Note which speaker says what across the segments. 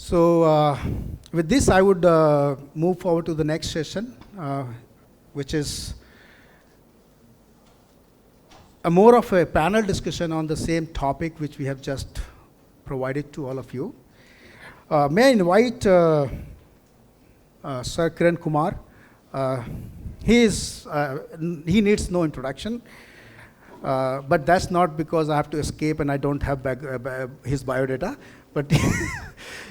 Speaker 1: So with this, I would move forward to the next session, which is more of a panel discussion on the same topic which we have just provided to all of you. May I invite Sir Kiran Kumar. He needs no introduction, but that's not because I have to escape and I don't have his biodata, but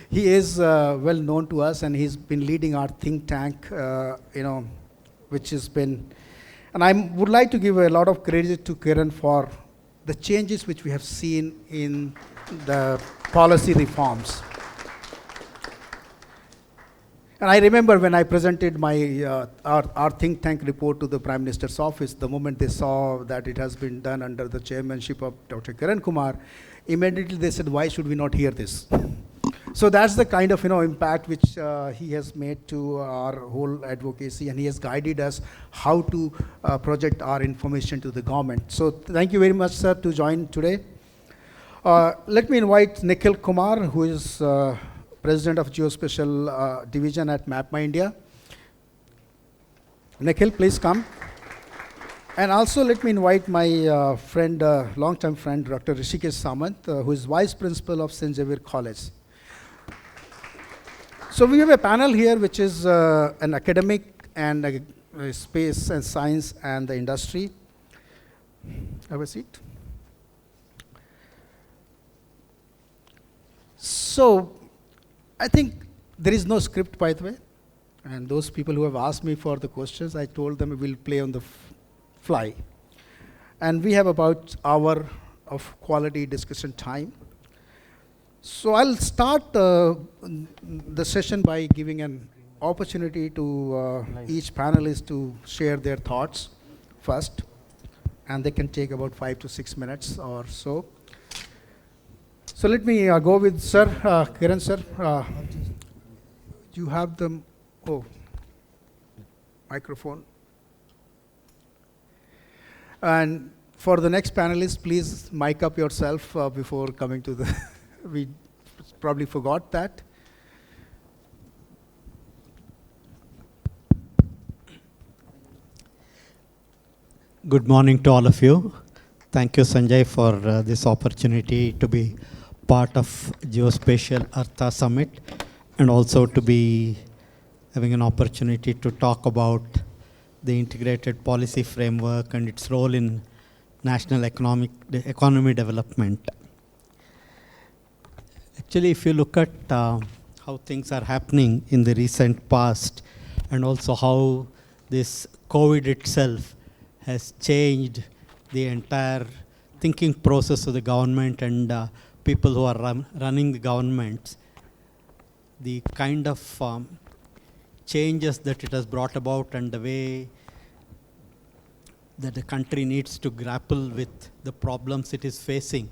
Speaker 1: he is well known to us, and he's been leading our think tank, which has been, and I would like to give a lot of credit to Kiran for the changes which we have seen in the policy reforms. And I remember when I presented my our think tank report to the Prime Minister's office, the moment they saw that it has been done under the chairmanship of Dr. Kiran Kumar, immediately they said, why should we not hear this? So that's the kind of impact which he has made to our whole advocacy, and he has guided us how to project our information to the government. So thank you very much, sir, to join today. Let me invite Nikhil Kumar, who is President of Geospatial Division at MapMyIndia. Nikhil, please come. And also let me invite my friend, long-term friend, Dr. Rishikesh Samant, who is Vice Principal of St. Xavier College. So we have a panel here which is an academic and a space and science and the industry. Have a seat. So I think there is no script, by the way. And those people who have asked me for the questions, I told them we'll play on the fly. And we have about an hour of quality discussion time. So I'll start the session by giving an opportunity to each panelist to share their thoughts first. And they can take about 5 to 6 minutes or so. So let me go with Sir Kiran, sir. You have the microphone. And for the next panelist, please mic up yourself before coming to the. We probably forgot that.
Speaker 2: Good morning to all of you. Thank you, Sanjay, for this opportunity to be part of Geospatial Artha Summit, and also to be having an opportunity to talk about the integrated policy framework and its role in national economy development. Actually, if you look at how things are happening in the recent past, and also how this COVID itself has changed the entire thinking process of the government and people who are running the governments, the kind of changes that it has brought about and the way that the country needs to grapple with the problems it is facing,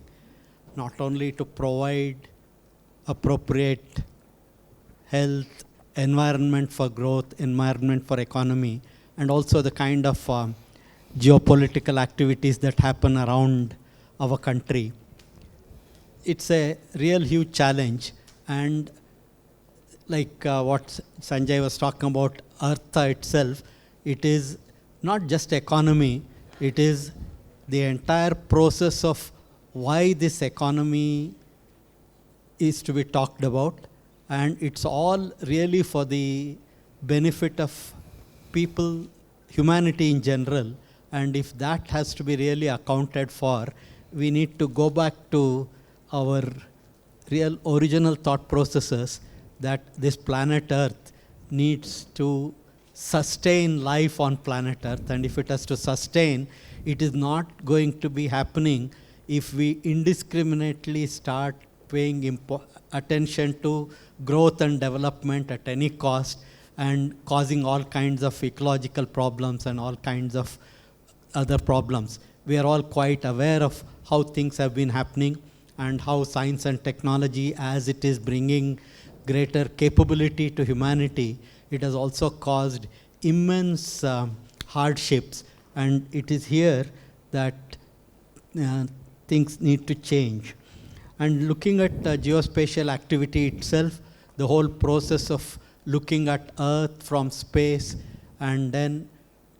Speaker 2: not only to provide appropriate health, environment for growth, environment for economy, and also the kind of geopolitical activities that happen around our country. It's a real huge challenge, and like what Sanjay was talking about, Artha itself, it is not just economy, it is the entire process of why this economy is to be talked about, and it's all really for the benefit of people, humanity in general. And if that has to be really accounted for, we need to go back to our real original thought processes that this planet Earth needs to sustain life on planet Earth. And if it has to sustain, it is not going to be happening if we indiscriminately start paying attention to growth and development at any cost and causing all kinds of ecological problems and all kinds of other problems. We are all quite aware of how things have been happening and how science and technology, as it is bringing greater capability to humanity, it has also caused immense hardships, and it is here that things need to change. And looking at geospatial activity itself, the whole process of looking at Earth from space and then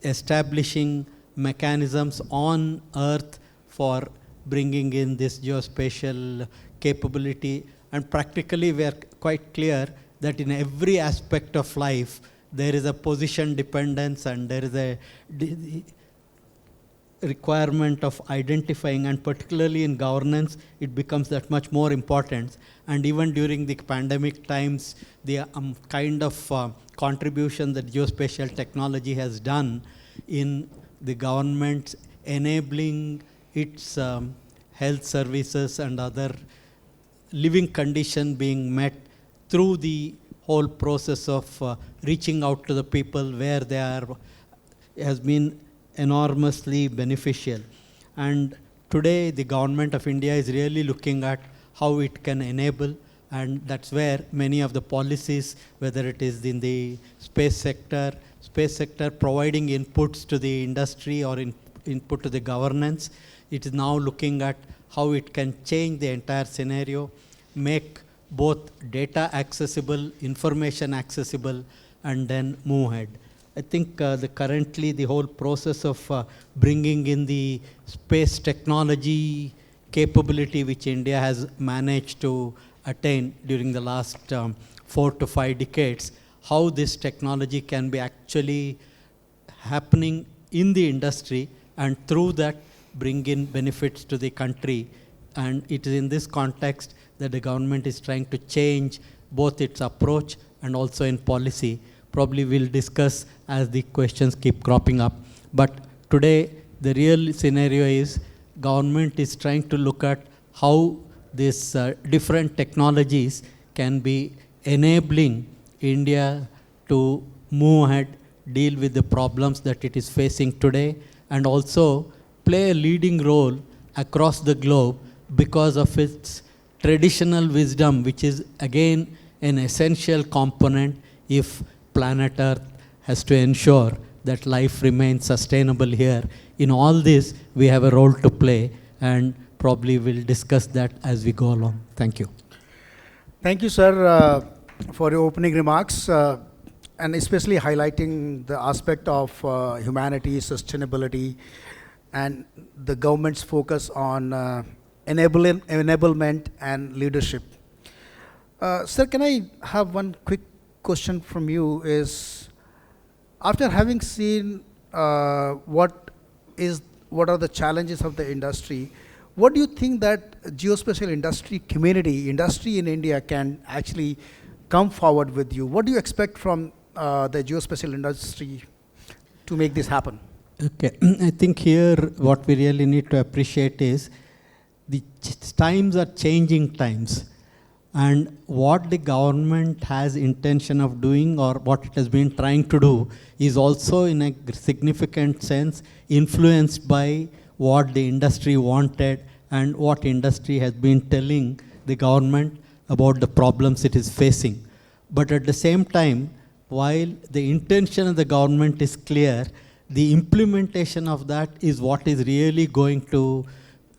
Speaker 2: establishing mechanisms on Earth for bringing in this geospatial capability. And practically we are quite clear that in every aspect of life, there is a position dependence and there is a requirement of identifying, and particularly in governance, it becomes that much more important. And even during the pandemic times, the kind of contribution that geospatial technology has done in the government enabling its health services and other living condition being met through the whole process of reaching out to the people where they are has been enormously beneficial. And today the government of India is really looking at how it can enable, and that's where many of the policies, whether it is in the space sector providing inputs to the industry or input to the governance, it is now looking at how it can change the entire scenario, make both data accessible, information accessible, and then move ahead. I think currently the whole process of bringing in the space technology capability which India has managed to attain during the last 4 to 5 decades, how this technology can be actually happening in the industry and through that bring in benefits to the country. And it is in this context that the government is trying to change both its approach and also in policy. Probably we'll discuss as the questions keep cropping up. But today, the real scenario is government is trying to look at how these different technologies can be enabling India to move ahead, deal with the problems that it is facing today, and also play a leading role across the globe because of its traditional wisdom, which is again an essential component if planet Earth has to ensure that life remains sustainable here. In all this, we have a role to play, and probably we'll discuss that as we go along. Thank you.
Speaker 1: Thank you, sir, for your opening remarks, and especially highlighting the aspect of humanity, sustainability, and the government's focus on enablement and leadership. Sir, can I have one quick question from you? Is after having seen what are the challenges of the industry, what do you think that geospatial industry in India can actually come forward with you? What do you expect from the geospatial industry to make this happen?
Speaker 2: Okay, I think here what we really need to appreciate is the times are changing times, and what the government has intention of doing or what it has been trying to do is also in a significant sense influenced by what the industry wanted and what industry has been telling the government about the problems it is facing. But at the same time, while the intention of the government is clear, the implementation of that is what is really going to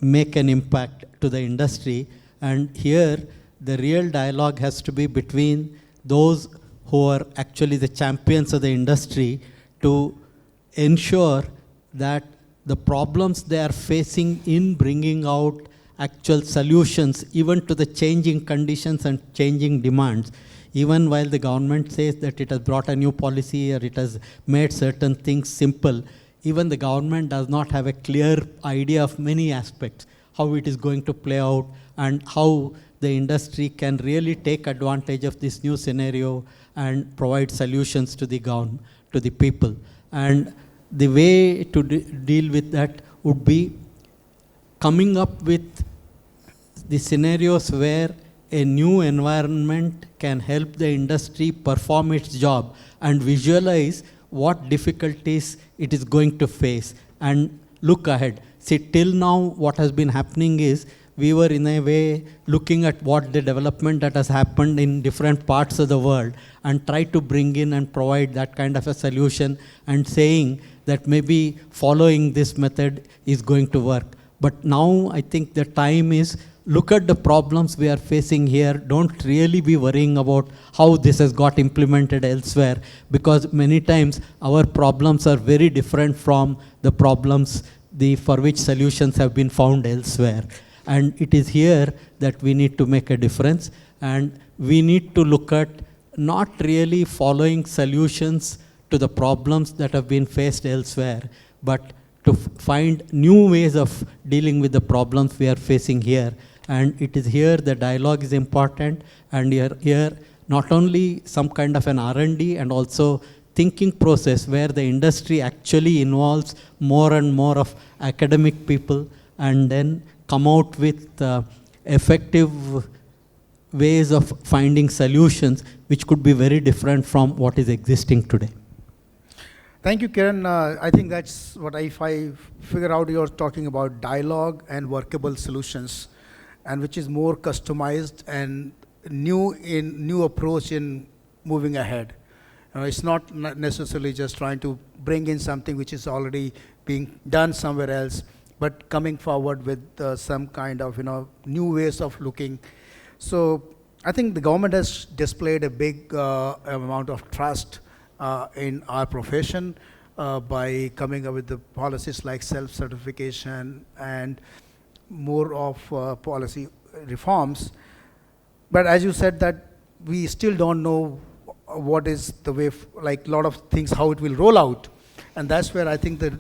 Speaker 2: make an impact to the industry. And here, the real dialogue has to be between those who are actually the champions of the industry to ensure that the problems they are facing in bringing out actual solutions, even to the changing conditions and changing demands. Even while the government says that it has brought a new policy or it has made certain things simple, even the government does not have a clear idea of many aspects, how it is going to play out and how the industry can really take advantage of this new scenario and provide solutions to the government, to the people. And the way to deal with that would be coming up with the scenarios where a new environment can help the industry perform its job and visualize what difficulties it is going to face and look ahead. See, till now what has been happening is we were in a way looking at what the development that has happened in different parts of the world and try to bring in and provide that kind of a solution and saying that maybe following this method is going to work. But now I think the time is look at the problems we are facing here. Don't really be worrying about how this has got implemented elsewhere, because many times our problems are very different from the problems for which solutions have been found elsewhere. And it is here that we need to make a difference. And we need to look at not really following solutions to the problems that have been faced elsewhere, but to find new ways of dealing with the problems we are facing here. And it is here the dialogue is important, and here not only some kind of an R&D and also thinking process where the industry actually involves more and more of academic people and then come out with effective ways of finding solutions which could be very different from what is existing today.
Speaker 1: Thank you, Kiran. I think that's what if I figure out you're talking about dialogue and workable solutions, and which is more customized and new approach in moving ahead. It's not necessarily just trying to bring in something which is already being done somewhere else, but coming forward with some kind of new ways of looking. So I think the government has displayed a big amount of trust in our profession by coming up with the policies like self-certification and more of policy reforms. But as you said that we still don't know what is the way, like a lot of things, how it will roll out. And that's where I think the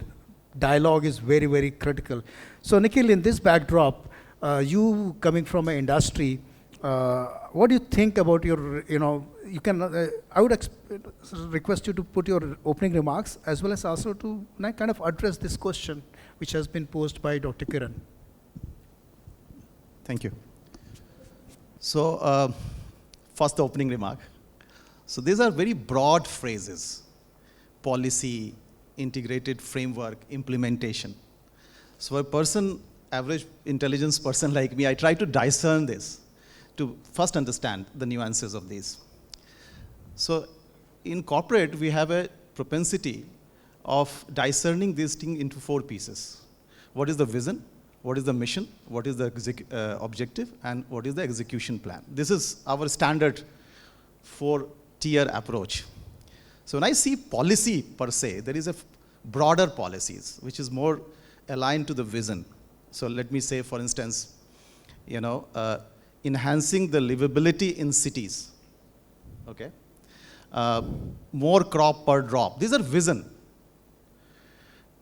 Speaker 1: dialogue is very, very critical. So Nikhil, in this backdrop, you coming from an industry, what do you think about your, you can, I would request you to put your opening remarks as well as also to kind of address this question which has been posed by Dr. Kiran.
Speaker 3: Thank you. So first the opening remark. So these are very broad phrases: policy, integrated framework, implementation. So a person, average intelligence person like me, I try to discern this to first understand the nuances of these. So in corporate, we have a propensity of discerning these things into 4 pieces. What is the vision? What is the mission? What is the objective? And what is the execution plan? This is our standard 4-tier approach. So when I see policy per se, there is a broader policies, which is more aligned to the vision. So let me say, for instance, enhancing the livability in cities. Okay, more crop per drop. These are vision.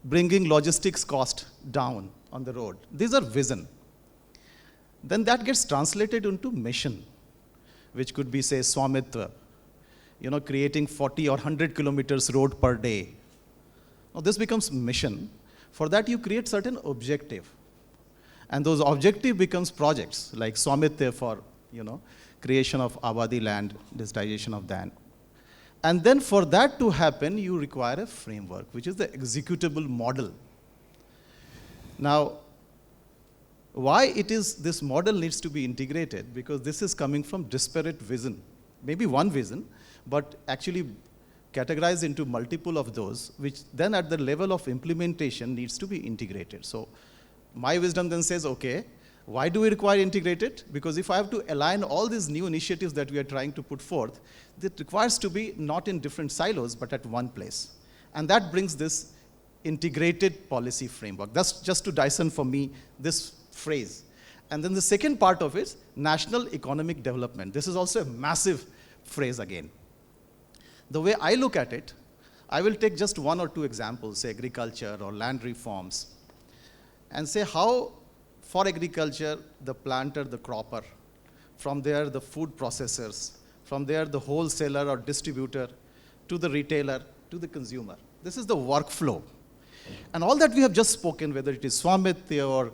Speaker 3: Bringing logistics cost down on the road. These are vision. Then that gets translated into mission, which could be, say, Swamitva, creating 40 or 100 kilometers road per day. Now this becomes mission. For that you create certain objective. And those objective becomes projects, like Swamitva for, creation of Abadi land, digitization of that. And then for that to happen, you require a framework, which is the executable model. Now, why this model needs to be integrated? Because this is coming from disparate vision. Maybe one vision, but actually categorized into multiple of those, which then at the level of implementation needs to be integrated. So my wisdom then says, okay, why do we require integrated? Because if I have to align all these new initiatives that we are trying to put forth, it requires to be not in different silos, but at one place. And that brings this integrated policy framework. That's just to discern for me this phrase. And then the second part of it is national economic development. This is also a massive phrase again. The way I look at it, I will take just 1 or 2 examples, say agriculture or land reforms, and say how for agriculture, the planter, the cropper, from there the food processors, from there the wholesaler or distributor, to the retailer, to the consumer. This is the workflow. And all that we have just spoken, whether it is Swamitya or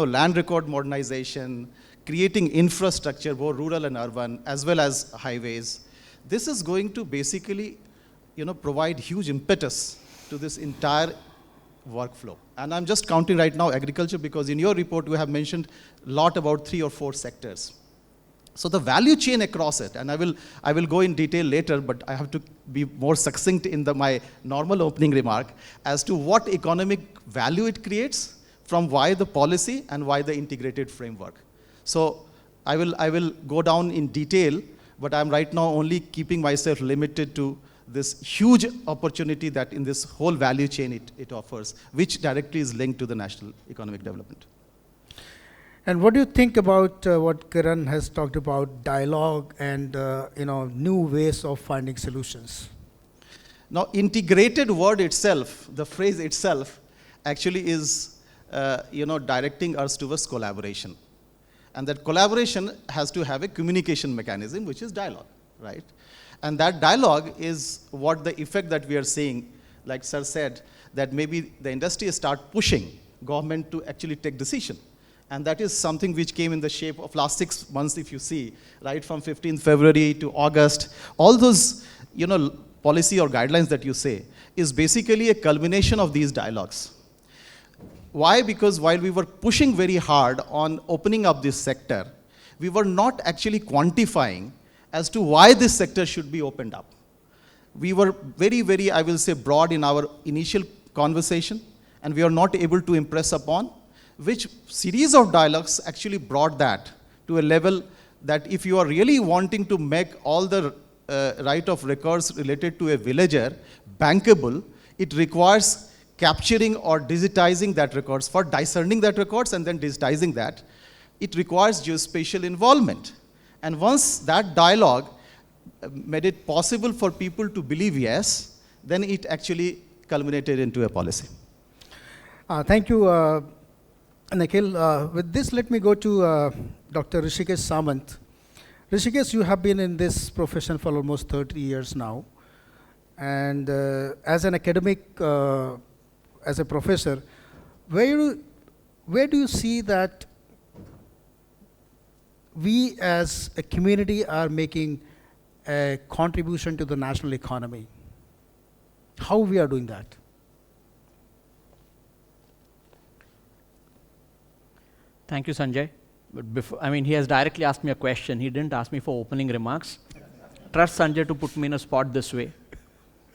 Speaker 3: land record modernization, creating infrastructure, both rural and urban, as well as highways, this is going to basically provide huge impetus to this entire workflow. And I'm just counting right now agriculture, because in your report you have mentioned a lot about 3 or 4 sectors. So the value chain across it, and I will go in detail later, but I have to be more succinct in my normal opening remark as to what economic value it creates, from why the policy and why the integrated framework. So I will go down in detail, but I'm right now only keeping myself limited to this huge opportunity that in this whole value chain it offers, which directly is linked to the national economic development.
Speaker 1: And what do you think about what Kiran has talked about, dialogue and new ways of finding solutions?
Speaker 3: Now, integrated word itself, the phrase itself, actually is directing us towards collaboration. And that collaboration has to have a communication mechanism, which is dialogue, right? And that dialogue is what the effect that we are seeing, like Sir said, that maybe the industry start pushing government to actually take decision. And that is something which came in the shape of last 6 months, if you see, right from 15th February to August. All those, policy or guidelines that you say is basically a culmination of these dialogues. Why? Because while we were pushing very hard on opening up this sector, we were not actually quantifying as to why this sector should be opened up. We were very, very, I will say, broad in our initial conversation, and we are not able to impress upon which series of dialogues actually brought that to a level that if you are really wanting to make all the right of records related to a villager bankable, it requires capturing or digitizing that records. For discerning that records and then digitizing that, it requires geospatial involvement. And once that dialogue made it possible for people to believe yes, then it actually culminated into a policy.
Speaker 1: Thank you, Nikhil. With this, let me go to Dr. Hrishikesh Samant. Hrishikesh, you have been in this profession for almost 30 years now. And as an academic, as a professor, where do you see that we as a community are making a contribution to the national economy? How we are doing that?
Speaker 4: Thank you, Sanjay. But he has directly asked me a question. He didn't ask me for opening remarks. Trust Sanjay to put me in a spot this way.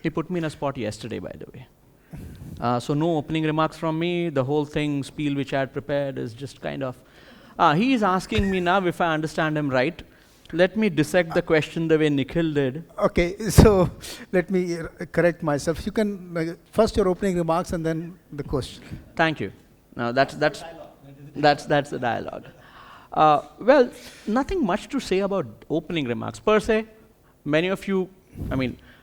Speaker 4: He put me in a spot yesterday, by the way. So no opening remarks from me. The whole thing, spiel which I had prepared is just kind of... he is asking me now, if I understand him right, let me dissect the question the way Nikhil did.
Speaker 1: Okay, so let me correct myself. You can first your opening remarks and then the question.
Speaker 4: Thank you. Now that's the dialogue. Well, nothing much to say about opening remarks per se. Many of you,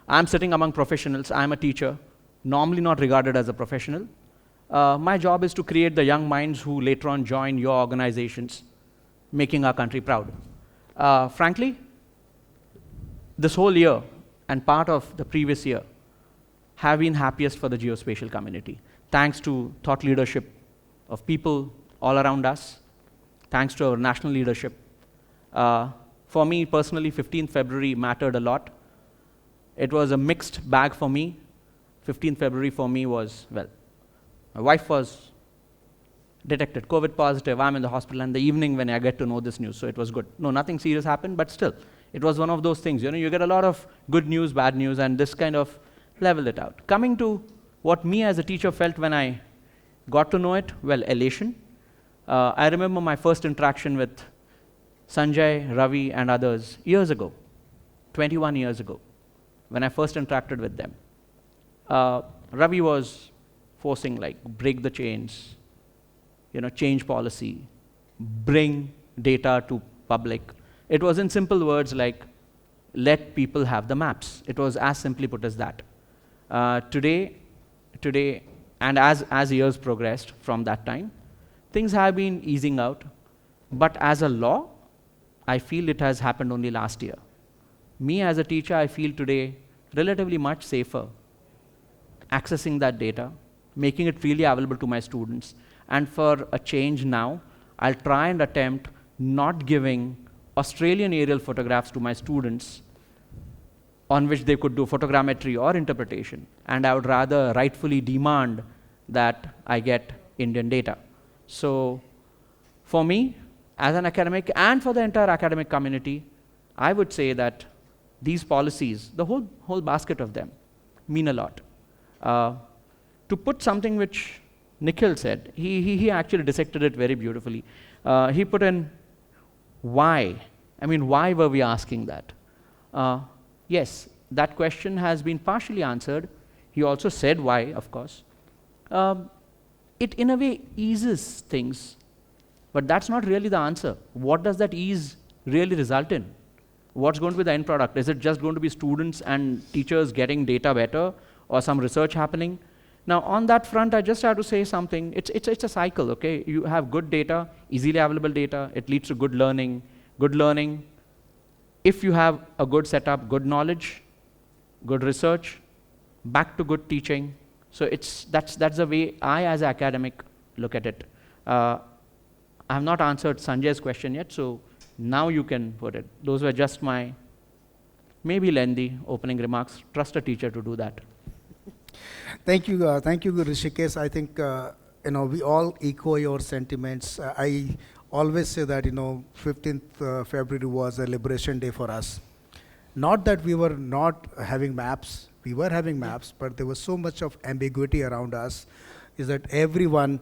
Speaker 4: I'm sitting among professionals. I'm a teacher, normally not regarded as a professional. My job is to create the young minds who later on join your organizations, making our country proud. Frankly, this whole year and part of the previous year have been happiest for the geospatial community, thanks to thought leadership of people all around us, thanks to our national leadership. For me personally, 15th February mattered a lot. It was a mixed bag for me. 15th February for me was, well, my wife was detected COVID positive. I'm in the hospital in the evening when I get to know this news, so it was good. No, nothing serious happened, but still, it was one of those things. You get a lot of good news, bad news, and this kind of leveled it out. Coming to what me as a teacher felt when I got to know it, well, elation. I remember my first interaction with Sanjay, Ravi, and others years ago, 21 years ago, when I first interacted with them. Ravi was forcing, break the chains, change policy, bring data to public. It was in simple words like, let people have the maps. It was as simply put as that. Today, and as years progressed from that time, things have been easing out, but as a law, I feel it has happened only last year. Me as a teacher, I feel today relatively much safer accessing that data, making it freely available to my students. And for a change now, I'll try and attempt not giving Australian aerial photographs to my students on which they could do photogrammetry or interpretation. And I would rather rightfully demand that I get Indian data. So for me, as an academic and for the entire academic community, I would say that these policies, the whole basket of them, mean a lot. To put something which Nikhil said, he actually dissected it very beautifully. He put in why. I mean, why were we asking that? Yes, that question has been partially answered. He also said why, of course. It in a way eases things, but that's not really the answer. What does that ease really result in? What's going to be the end product? Is it just going to be students and teachers getting data better, or some research happening? Now, on that front, I just have to say something. It's a cycle, okay? You have good data, easily available data. It leads to good learning. Good learning, if you have a good setup, good knowledge, good research, back to good teaching. So that's the way I, as an academic, look at it. I have not answered Sanjay's question yet, so now you can put it. Those were just my maybe lengthy opening remarks. Trust a teacher to do that.
Speaker 1: Thank you, Rishikesh. I think we all echo your sentiments. I always say that 15th February was a liberation day for us. Not that we were not having maps. We were having maps, but there was so much of ambiguity around us. Is that everyone?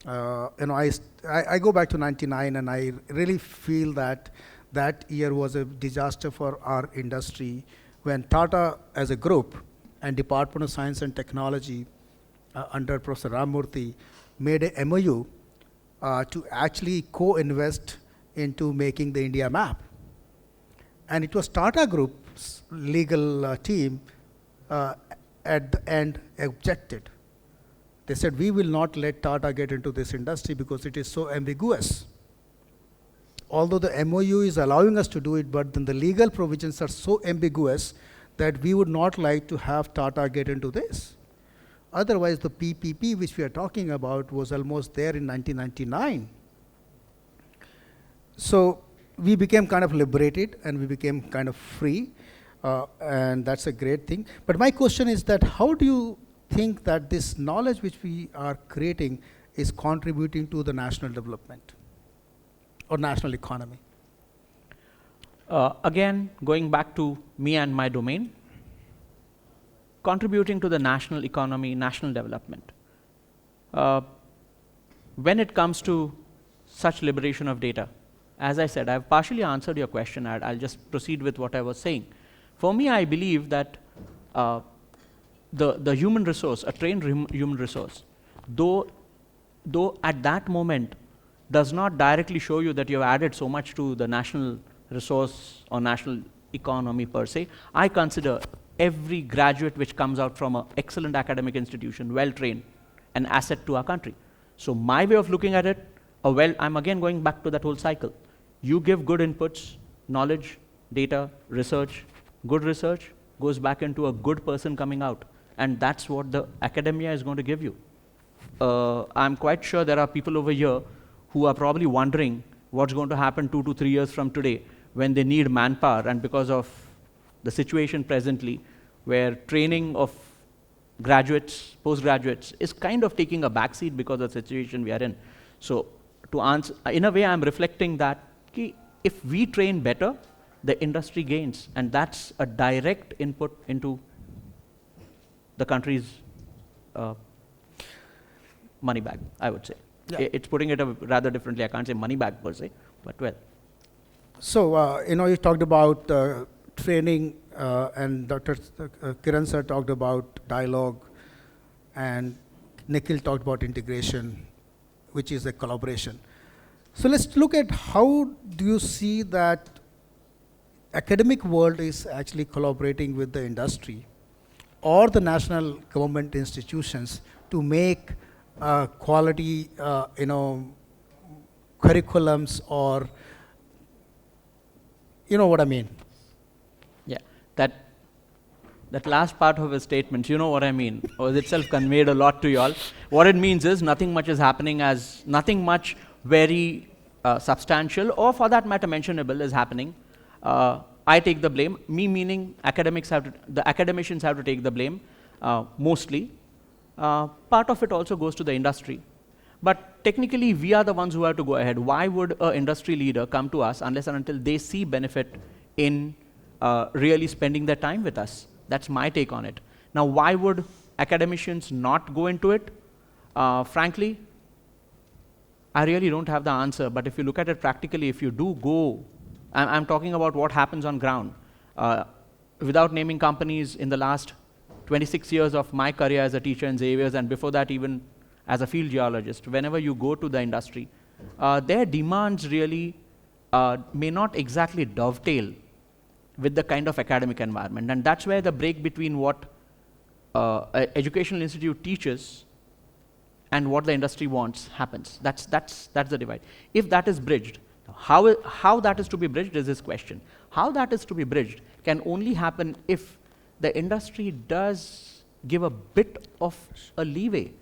Speaker 1: I go back to '99, and I really feel that that year was a disaster for our industry when Tata, as a group, and Department of Science and Technology under Professor Ramamurthy made a MOU to actually co-invest into making the India map. And it was Tata Group's legal team at the end objected. They said, we will not let Tata get into this industry because it is so ambiguous. Although the MOU is allowing us to do it, but then the legal provisions are so ambiguous that we would not like to have Tata get into this. Otherwise, the PPP, which we are talking about, was almost there in 1999. So we became kind of liberated, and we became kind of free, and that's a great thing. But my question is that how do you think that this knowledge which we are creating is contributing to the national development or national economy?
Speaker 4: Again, going back to me and my domain, contributing to the national economy, national development. When it comes to such liberation of data, as I said, I've partially answered your question. I'll just proceed with what I was saying. For me, I believe that the human resource, a trained human resource, though at that moment does not directly show you that you've added so much to the national resource or national economy per se, I consider every graduate which comes out from an excellent academic institution, well-trained, an asset to our country. So my way of looking at it, I'm again going back to that whole cycle. You give good inputs, knowledge, data, research, good research goes back into a good person coming out. And that's what the academia is going to give you. I'm quite sure there are people over here who are probably wondering what's going to happen 2 to 3 years from today when they need manpower, and because of the situation presently where training of graduates, postgraduates is kind of taking a backseat because of the situation we are in. So to answer, in a way I'm reflecting that if we train better, the industry gains, and that's a direct input into the country's money bag, I would say.
Speaker 1: Yeah.
Speaker 4: It's putting it rather differently. I can't say money bag per se, but well.
Speaker 1: So, you talked about training, and Dr. Kiran sir talked about dialogue, and Nikhil talked about integration, which is a collaboration. So let's look at how do you see that academic world is actually collaborating with the industry or the national government institutions to make quality, curriculums, or you know what I mean?
Speaker 4: Yeah, that last part of his statement, you know what I mean, was itself conveyed a lot to you all. What it means is nothing much is happening, nothing much very substantial, or for that matter mentionable, is happening. I take the blame, me meaning the academicians have to take the blame, mostly. Part of it also goes to the industry. But technically, we are the ones who have to go ahead. Why would an industry leader come to us unless and until they see benefit in really spending their time with us? That's my take on it. Now, why would academicians not go into it? Frankly, I really don't have the answer, but if you look at it practically, if you do go, I'm talking about what happens on ground. Without naming companies, in the last 26 years of my career as a teacher in Xavier's, and before that even as a field geologist, whenever you go to the industry, their demands really may not exactly dovetail with the kind of academic environment. And that's where the break between what an educational institute teaches and what the industry wants happens. That's the divide. If that is bridged, how that is to be bridged is this question. How that is to be bridged can only happen if the industry does give a bit of a leeway.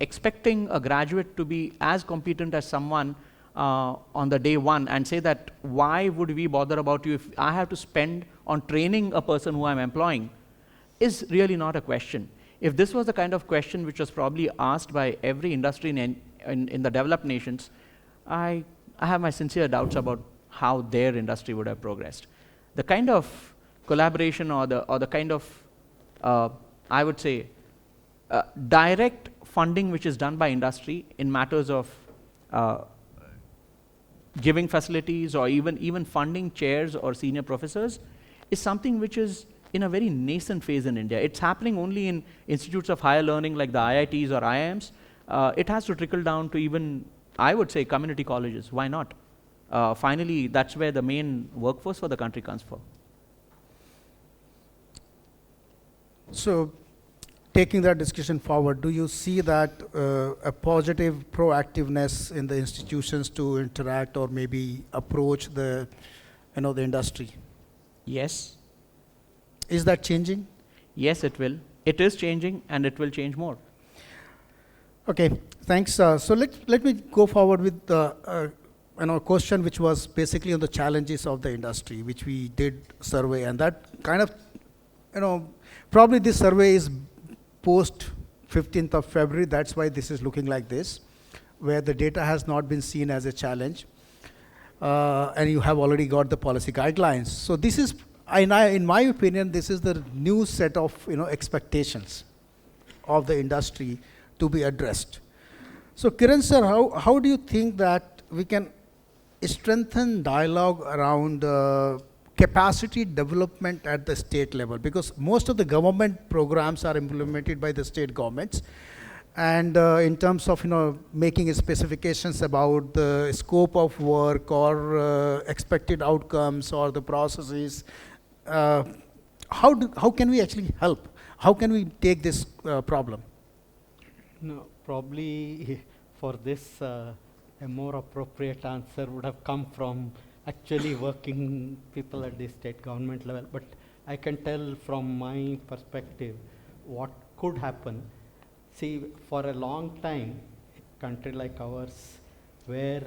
Speaker 4: Expecting a graduate to be as competent as someone on the day one and say that, why would we bother about you if I have to spend on training a person who I'm employing, is really not a question. If this was the kind of question which was probably asked by every industry in the developed nations, I have my sincere doubts about how their industry would have progressed. The kind of collaboration or the kind of, I would say, direct funding which is done by industry in matters of giving facilities or even funding chairs or senior professors is something which is in a very nascent phase in India. It's happening only in institutes of higher learning like the IITs or IIMs. It has to trickle down to even, I would say, community colleges. Why not? Finally, that's where the main workforce for the country comes from.
Speaker 1: So, taking that discussion forward, do you see that a positive proactiveness in the institutions to interact or maybe approach the industry?
Speaker 4: Yes.
Speaker 1: Is that changing?
Speaker 4: Yes, it will. It is changing, and it will change more.
Speaker 1: Okay, thanks. So let me go forward with the question which was basically on the challenges of the industry, which we did survey, and that kind of, probably this survey is post 15th of February. That's why this is looking like this, where the data has not been seen as a challenge, and you have already got the policy guidelines. So this is, in my opinion, this is the new set of expectations of the industry to be addressed. So Kiran sir, how do you think that we can strengthen dialogue around capacity development at the state level? Because most of the government programs are implemented by the state governments, and in terms of making specifications about the scope of work or expected outcomes or the processes, how can we actually help? How can we take this problem?
Speaker 2: No, probably for this, a more appropriate answer would have come from actually working people at the state government level. But I can tell from my perspective what could happen. See, for a long time, a country like ours, where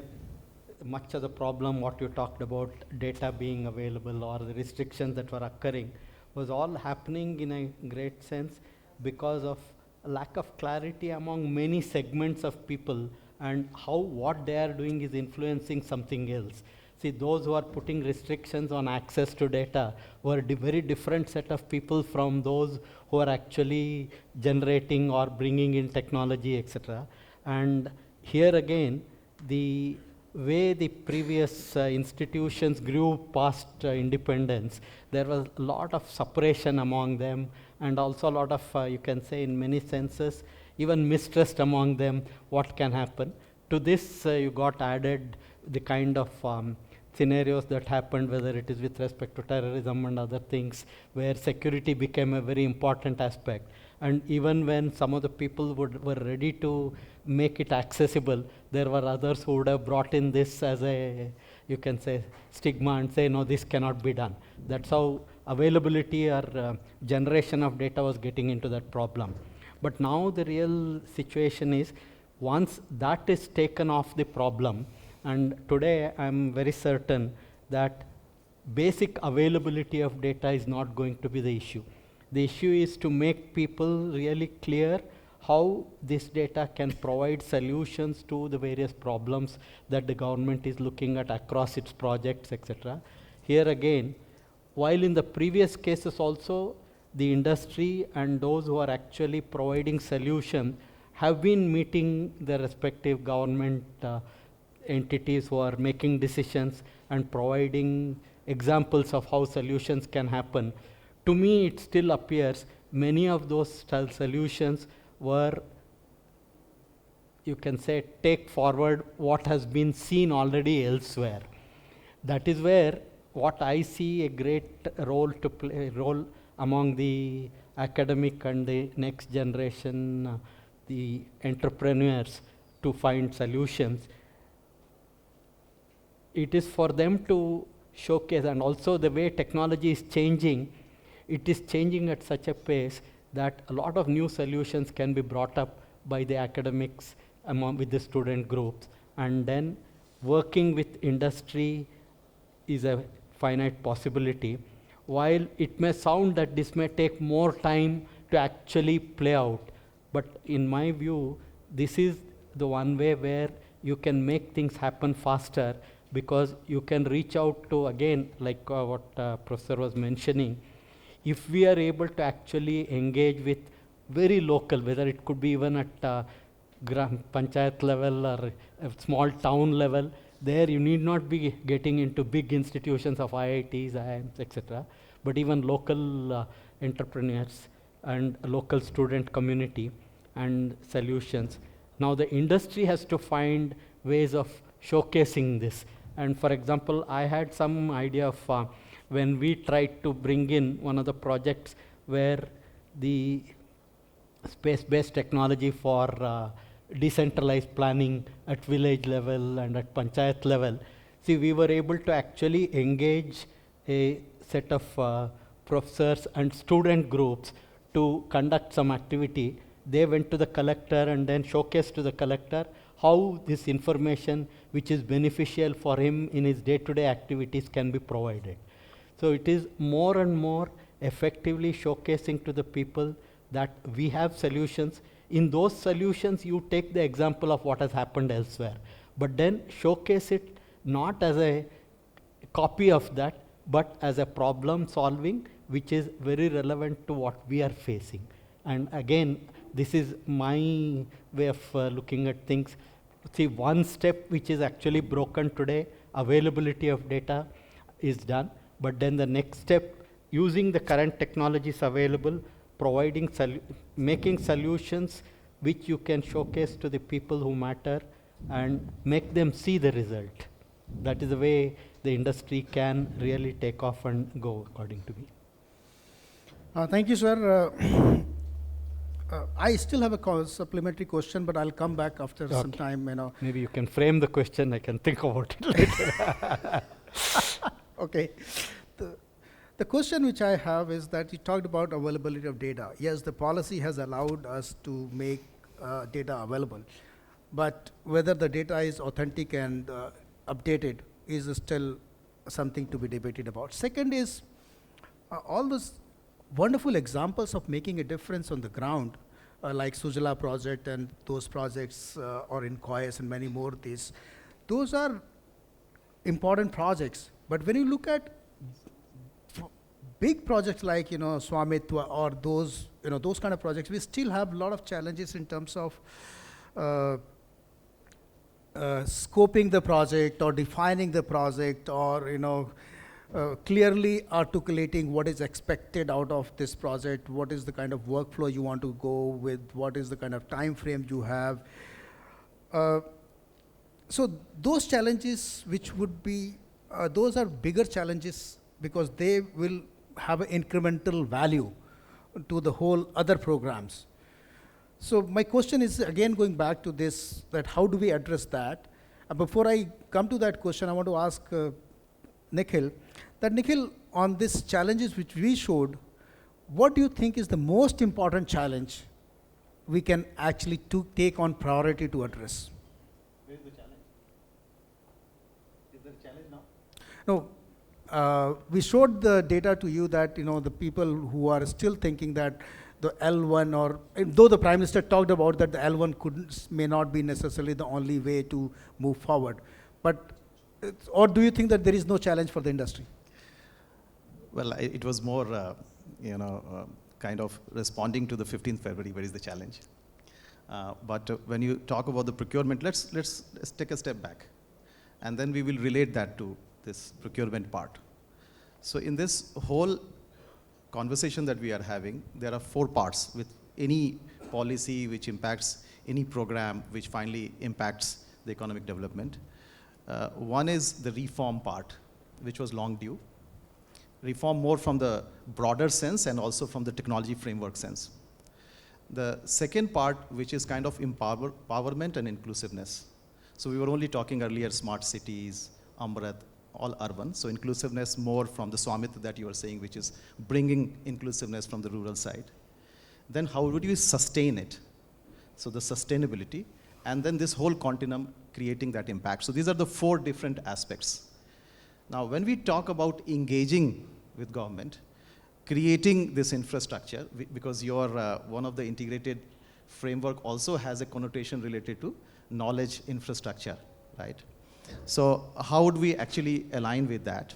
Speaker 2: much of the problem, what you talked about, data being available or the restrictions that were occurring, was all happening in a great sense because of a lack of clarity among many segments of people, and how what they are doing is influencing something else. See, those who are putting restrictions on access to data were a very different set of people from those who are actually generating or bringing in technology, etc. And here again, the way the previous institutions grew past independence, there was a lot of separation among them, and also a lot of, you can say in many senses, even mistrust among them, what can happen. To this, you got added the kind of scenarios that happened, whether it is with respect to terrorism and other things, where security became a very important aspect. And even when some of the people were ready to make it accessible, there were others who would have brought in this as a, you can say, stigma and say, no, this cannot be done. That's how availability or generation of data was getting into that problem. But now the real situation is, once that is taken off the problem, and today I'm very certain that basic availability of data is not going to be the issue. The issue is to make people really clear how this data can provide solutions to the various problems that the government is looking at across its projects, etc. Here again, while in the previous cases also, the industry and those who are actually providing solution have been meeting the respective government entities who are making decisions and providing examples of how solutions can happen. To me, it still appears many of those solutions were, you can say, take forward what has been seen already elsewhere. That is where what I see a great role among the academic and the next generation, the entrepreneurs, to find solutions. It is for them to showcase, and also the way technology is changing, it is changing at such a pace that a lot of new solutions can be brought up by the academics with the student groups, and then working with industry is a finite possibility. While it may sound that this may take more time to actually play out, but in my view, this is the one way where you can make things happen faster, because you can reach out to, again, like what Professor was mentioning, if we are able to actually engage with very local, whether it could be even at Gram Panchayat level or a small town level, there you need not be getting into big institutions of IITs, IIMs, etc., but even local entrepreneurs and local student community and solutions. Now the industry has to find ways of showcasing this. And for example, I had some idea of when we tried to bring in one of the projects where the space-based technology for decentralized planning at village level and at panchayat level. See, we were able to actually engage a set of professors and student groups to conduct some activity. They went to the collector and then showcased to the collector how this information, which is beneficial for him in his day-to-day activities, can be provided. So it is more and more effectively showcasing to the people that we have solutions. In those solutions, you take the example of what has happened elsewhere, but then showcase it not as a copy of that, but as a problem solving, which is very relevant to what we are facing. And again, this is my way of looking at things. See, one step which is actually broken today, availability of data is done, but then the next step, using the current technologies available, providing making solutions which you can showcase to the people who matter and make them see the result. That is the way the industry can really take off and go, according to me.
Speaker 1: Thank you, sir. I still have a supplementary question, but I'll come back after some time.
Speaker 2: Maybe you can frame the question. I can think about it later.
Speaker 1: Okay. The question which I have is that you talked about availability of data. Yes, the policy has allowed us to make data available, but whether the data is authentic and updated is still something to be debated about. Second is all those wonderful examples of making a difference on the ground, like Sujala project and those projects, or in COIS and many more. Those are important projects. But when you look at big projects like Swamitwa or those kind of projects, we still have a lot of challenges in terms of scoping the project or defining the project, or clearly articulating what is expected out of this project, what is the kind of workflow you want to go with, what is the kind of time frame you have. So those challenges, which would be, those are bigger challenges because they will have an incremental value to the whole other programs. So my question is, again, going back to this, that how do we address that? Before I come to that question, I want to ask Nikhil, on these challenges which we showed, what do you think is the most important challenge we can actually take on priority to address?
Speaker 3: Where is the challenge? Is there a challenge now?
Speaker 1: No, we showed the data to you that the people who are still thinking that the L1, or though the Prime Minister talked about that the L1 may not be necessarily the only way to move forward, but or do you think that there is no challenge for the industry?
Speaker 3: Well, it was more, kind of responding to the 15th February, where is the challenge? But when you talk about the procurement, let's take a step back. And then we will relate that to this procurement part. So in this whole conversation that we are having, there are 4 parts with any policy which impacts any program which finally impacts the economic development. One is the reform part, which was long due. Reform more from the broader sense and also from the technology framework sense. The second part, which is kind of empowerment and inclusiveness. So we were only talking earlier, smart cities, Amrit, all urban. So inclusiveness more from the Swamitra that you were saying, which is bringing inclusiveness from the rural side. Then how would you sustain it? So the sustainability, and then this whole continuum creating that impact. So these are the 4 different aspects. Now, when we talk about engaging with government, creating this infrastructure, because your one of the integrated framework also has a connotation related to knowledge infrastructure, right? So how would we actually align with that?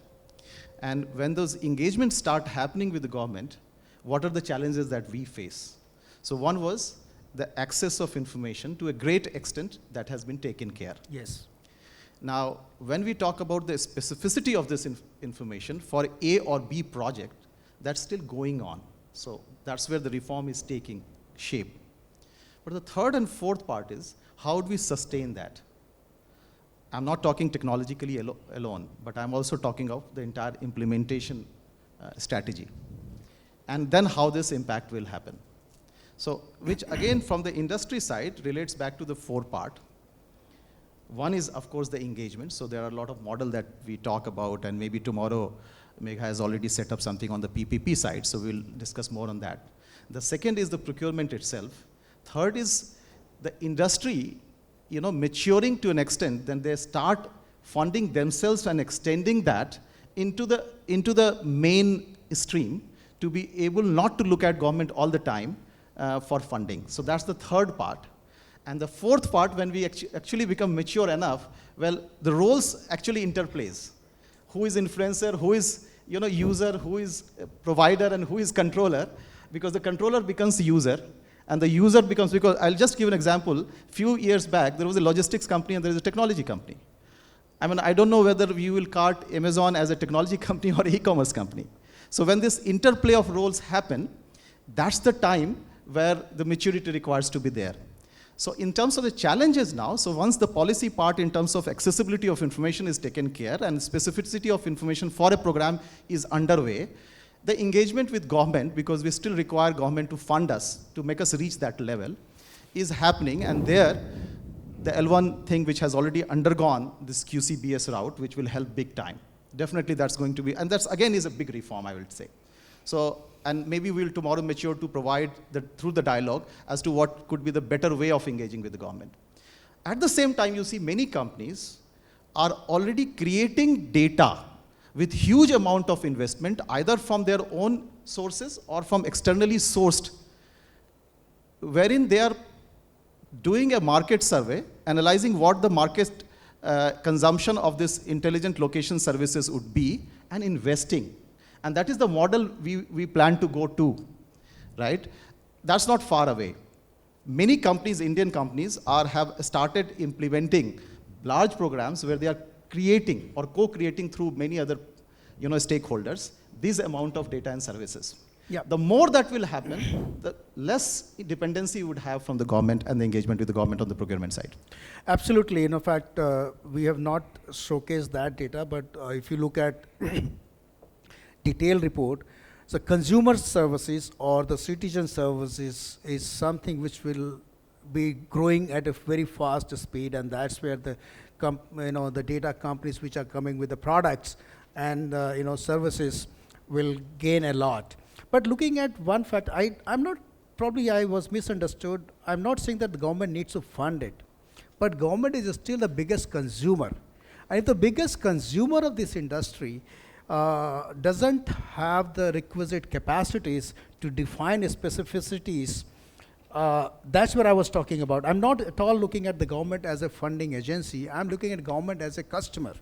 Speaker 3: And when those engagements start happening with the government, what are the challenges that we face? So one was the access of information to a great extent that has been taken care.
Speaker 1: Yes.
Speaker 3: Now, when we talk about the specificity of this information for A or B project, that's still going on. So that's where the reform is taking shape. But the third and fourth part is, how do we sustain that? I'm not talking technologically alone, but I'm also talking of the entire implementation strategy. And then how this impact will happen. So, which again from the industry side relates back to the 4 part. One is, of course, the engagement. So there are a lot of model that we talk about, and maybe tomorrow Megha has already set up something on the PPP side, so we'll discuss more on that. The second is the procurement itself. Third is the industry, maturing to an extent, then they start funding themselves and extending that into the main stream to be able not to look at government all the time for funding. So that's the third part. And the fourth part, when we actually become mature enough, well, the roles actually interplays. Who is influencer, who is user, who is provider, and who is controller, because the controller becomes the user, and the user becomes, because I'll just give an example. Few years back, there was a logistics company and there is a technology company. I mean, I don't know whether you will cart Amazon as a technology company or e-commerce company. So when this interplay of roles happen, that's the time where the maturity requires to be there. So in terms of the challenges now, so once the policy part in terms of accessibility of information is taken care and specificity of information for a program is underway, the engagement with government, because we still require government to fund us, to make us reach that level, is happening. And there, the L1 thing which has already undergone this QCBS route, which will help big time. Definitely that's going to be, and that's again is a big reform, I would say. So, and maybe we'll tomorrow mature to provide through the dialogue as to what could be the better way of engaging with the government. At the same time, you see many companies are already creating data with huge amount of investment, either from their own sources or from externally sourced, wherein they are doing a market survey, analyzing what the market consumption of this intelligent location services would be, and investing. And that is the model we plan to go to, right? That's not far away. Many companies, Indian companies, have started implementing large programs where they are creating or co-creating through many other stakeholders this amount of data and services.
Speaker 1: Yeah.
Speaker 3: The more that will happen, the less dependency you would have from the government and the engagement with the government on the procurement side.
Speaker 1: Absolutely. In fact, we have not showcased that data, but if you look at detailed report, so consumer services or the citizen services is something which will be growing at a very fast speed, and that's where the the data companies which are coming with the products and services will gain a lot. But looking at one fact, I'm not, probably I was misunderstood. I'm not saying that the government needs to fund it, but government is still the biggest consumer. And if the biggest consumer of this industry doesn't have the requisite capacities to define specificities, that's what I was talking about. I'm not at all looking at the government as a funding agency. I'm looking at government as a customer.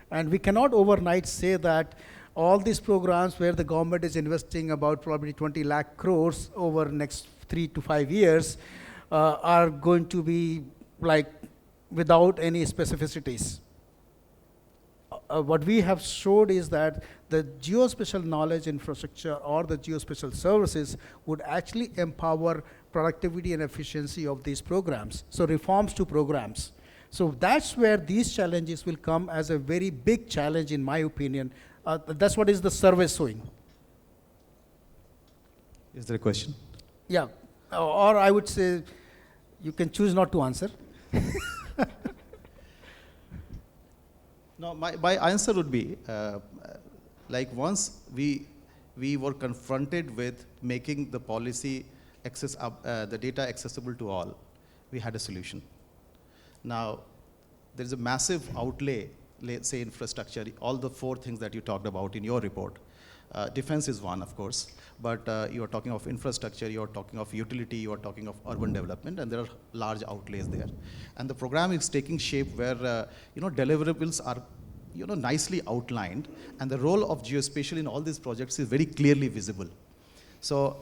Speaker 1: And we cannot overnight say that all these programs where the government is investing about probably 20 lakh crores over next 3 to 5 years, are going to be like without any specificities. What we have showed is that the geospatial knowledge infrastructure or the geospatial services would actually empower productivity and efficiency of these programs. So reforms to programs. So that's where these challenges will come as a very big challenge, in my opinion. That's what is the survey showing.
Speaker 3: Is there a question?
Speaker 1: Yeah, or I would say you can choose not to answer.
Speaker 3: No, my answer would be, like once we were confronted with making the policy the data accessible to all, we had a solution. Now, there is a massive outlay, let's say infrastructure, all the 4 things that you talked about in your report. Defense is one, of course, but you are talking of infrastructure, you are talking of utility, you are talking of urban development, and there are large outlays there. And the program is taking shape where deliverables are nicely outlined, and the role of geospatial in all these projects is very clearly visible. So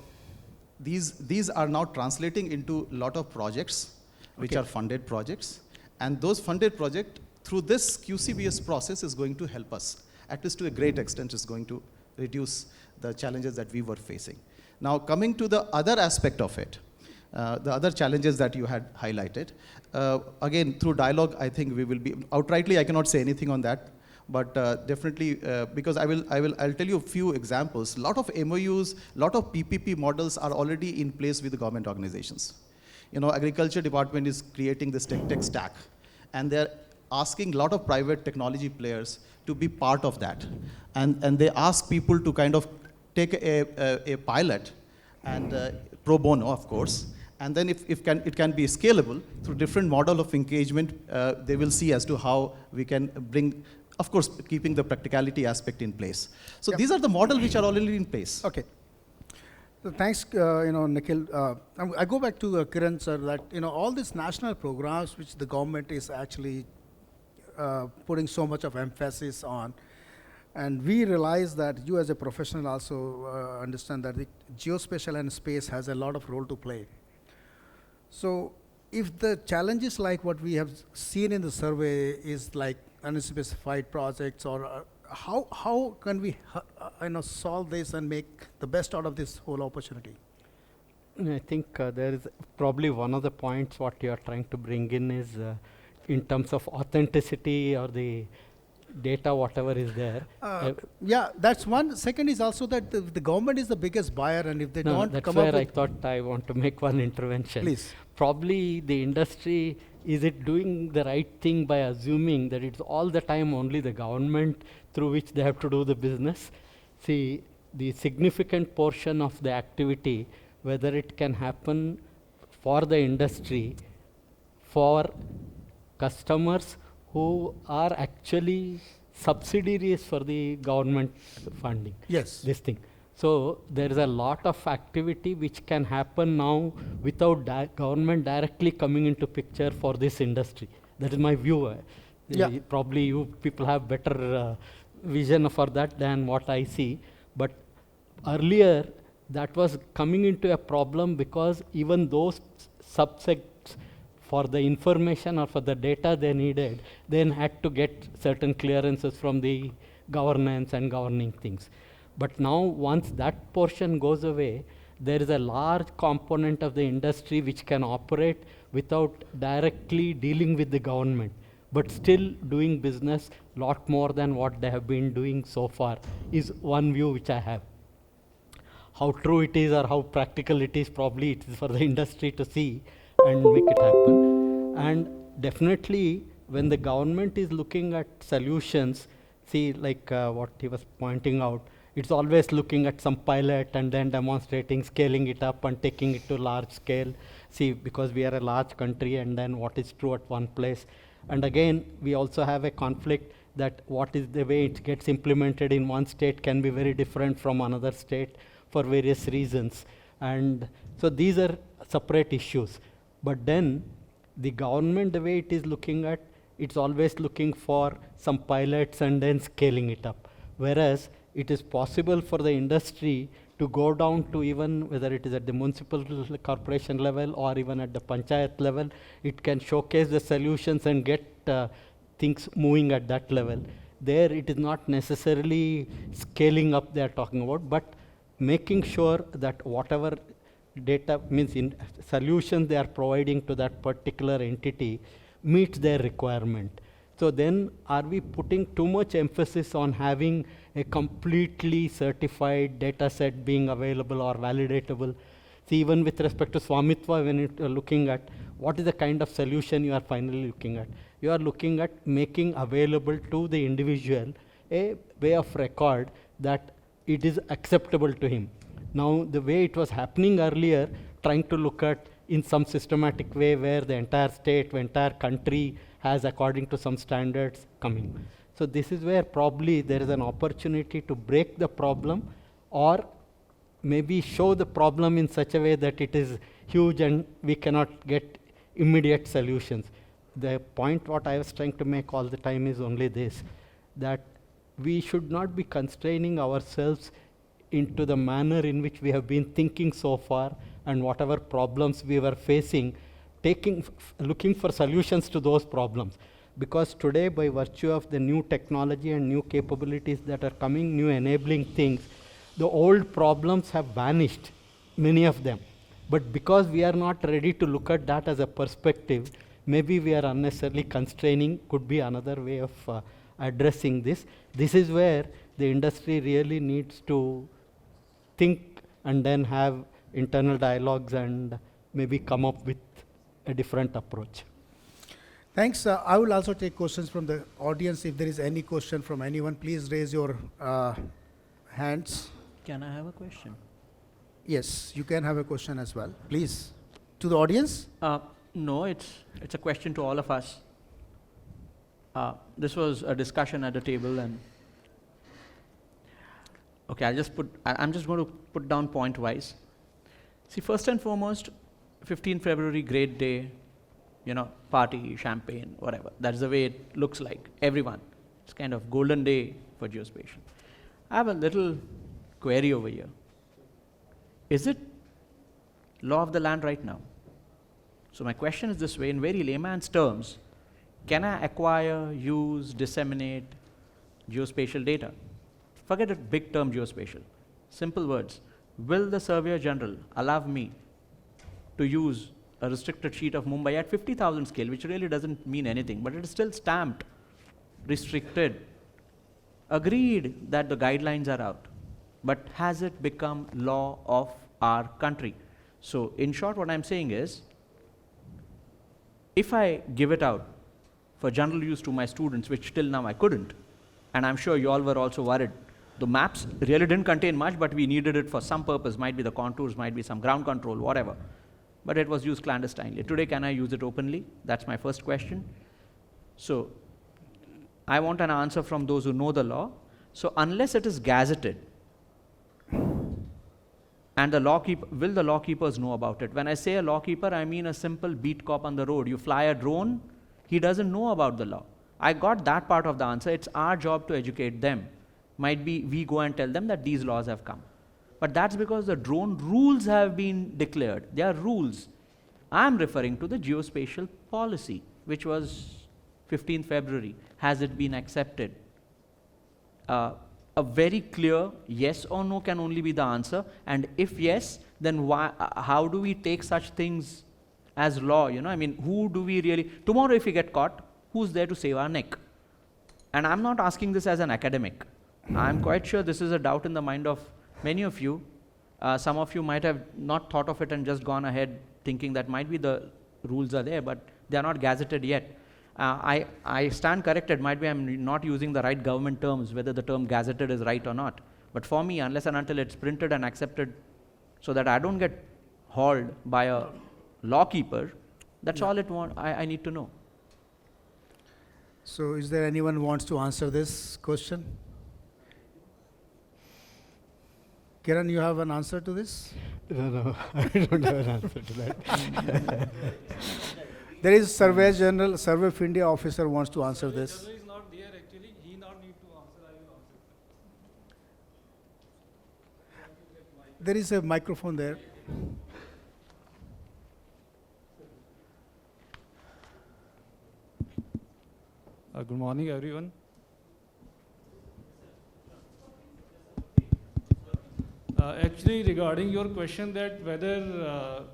Speaker 3: these are now translating into a lot of projects, which are funded projects, and those funded projects through this QCBS process is going to help us, at least to a great extent, is going to reduce the challenges that we were facing. Now, coming to the other aspect of it, the other challenges that you had highlighted, again, through dialogue, I think we will be, outrightly, I cannot say anything on that, but definitely, because I'll tell you a few examples. A lot of MOUs, a lot of PPP models are already in place with the government organizations. Agriculture department is creating this tech stack, and they're asking a lot of private technology players to be part of that. And they ask people to kind of take a pilot, and pro bono, of course, and then if it can be scalable through different model of engagement, they will see as to how we can bring, of course, keeping the practicality aspect in place. So these are the models which are already in place.
Speaker 1: Okay. So thanks, Nikhil. I go back to Kiran, sir, that all these national programs which the government is actually putting so much of emphasis on, and we realize that you as a professional also understand that the geospatial and space has a lot of role to play. So if the challenges like what we have seen in the survey is like unspecified projects, or how can we solve this and make the best out of this whole opportunity?
Speaker 2: I think there is probably one of the points what you are trying to bring in is in terms of authenticity or the data, whatever is there.
Speaker 1: Yeah, that's one. Second is also that the government is the biggest buyer, and if they don't
Speaker 2: that's
Speaker 1: come
Speaker 2: where
Speaker 1: up
Speaker 2: I
Speaker 1: with...
Speaker 2: thought I want to make one intervention.
Speaker 1: Please.
Speaker 2: Probably the industry, is it doing the right thing by assuming that it's all the time only the government through which they have to do the business? See, the significant portion of the activity, whether it can happen for the industry, for customers who are actually subsidiaries for the government funding.
Speaker 1: Yes.
Speaker 2: This thing. So there is a lot of activity which can happen now without government directly coming into picture for this industry. That is my view.
Speaker 1: Yeah.
Speaker 2: Probably you people have better vision for that than what I see. But earlier that was coming into a problem because even those subsects for the information or for the data they needed, then had to get certain clearances from the governance and governing things. But now once that portion goes away, there is a large component of the industry which can operate without directly dealing with the government, but still doing business lot more than what they have been doing so far, is one view which I have. How true it is or how practical it is, probably it is for the industry to see and make it happen. And definitely when the government is looking at solutions, see like what he was pointing out, it's always looking at some pilot and then demonstrating, scaling it up and taking it to large scale. See, because we are a large country, and then what is true at one place. And again, we also have a conflict that what is the way it gets implemented in one state can be very different from another state for various reasons. And so these are separate issues. But then the government, the way it is looking at, it's always looking for some pilots and then scaling it up. Whereas it is possible for the industry to go down to even whether it is at the municipal corporation level or even at the panchayat level, it can showcase the solutions and get things moving at that level. There it is not necessarily scaling up they are talking about, but making sure that whatever data means in solutions they are providing to that particular entity meets their requirement. So then are we putting too much emphasis on having a completely certified data set being available or validatable? See, even with respect to Swamitva, when you are looking at what is the kind of solution you are finally looking at, you are looking at making available to the individual a way of record that it is acceptable to him. Now, the way it was happening earlier, trying to look at in some systematic way where the entire state, the entire country has according to some standards coming. So this is where probably there is an opportunity to break the problem or maybe show the problem in such a way that it is huge and we cannot get immediate solutions. The point what I was trying to make all the time is only this, that we should not be constraining ourselves into the manner in which we have been thinking so far, and whatever problems we were facing, looking for solutions to those problems. Because today, by virtue of the new technology and new capabilities that are coming, new enabling things, the old problems have vanished, many of them. But because we are not ready to look at that as a perspective, maybe we are unnecessarily constraining, could be another way of addressing this. This is where the industry really needs to think and then have internal dialogues and maybe come up with a different approach.
Speaker 1: Thanks. I will also take questions from the audience. If there is any question from anyone, please raise your hands.
Speaker 4: Can I have a question?
Speaker 1: Yes, you can have a question as well. Please. To the audience?
Speaker 4: No, it's a question to all of us. This was a discussion at the table, and okay, I'm just going to put down point wise. See, first and foremost, 15 February, great day, party, champagne, whatever. That's the way it looks like. Everyone. It's kind of golden day for geospatial. I have a little query over here. Is it law of the land right now? So my question is this way, in very layman's terms, can I acquire, use, disseminate geospatial data? Forget a big term geospatial. Simple words. Will the Surveyor General allow me to use a restricted sheet of Mumbai at 50,000 scale, which really doesn't mean anything, but it is still stamped, restricted, agreed that the guidelines are out. But has it become law of our country? So in short, what I'm saying is, if I give it out for general use to my students, which till now I couldn't, and I'm sure you all were also worried, the maps really didn't contain much, but we needed it for some purpose, might be the contours, might be some ground control, whatever. But it was used clandestinely. Today, can I use it openly? That's my first question. So I want an answer from those who know the law. So unless it is gazetted, and will the law keepers know about it? When I say a law keeper, I mean a simple beat cop on the road. You fly a drone, he doesn't know about the law. I got that part of the answer. It's our job to educate them. Might be we go and tell them that these laws have come. But that's because the drone rules have been declared. They are rules. I'm referring to the geospatial policy, which was 15th February. Has it been accepted? A very clear yes or no can only be the answer. And if yes, then why, how do we take such things as law? Who do we really, tomorrow if we get caught, who's there to save our neck? And I'm not asking this as an academic. I'm quite sure this is a doubt in the mind of many of you. Some of you might have not thought of it and just gone ahead thinking that might be the rules are there, but they are not gazetted yet. I stand corrected. Might be I'm not using the right government terms, whether the term gazetted is right or not. But for me, unless and until it's printed and accepted so that I don't get hauled by a law keeper, that's all I need to know.
Speaker 1: So is there anyone who wants to answer this question? Kiran, you have an answer to this?
Speaker 2: No, I don't have an answer to that.
Speaker 1: There is Surveyor General, Survey of India officer wants to answer this.
Speaker 5: Surveyor General is not there actually. He not need to answer. I will answer.
Speaker 1: There is a microphone there.
Speaker 5: Good morning, everyone. Actually, regarding your question that whether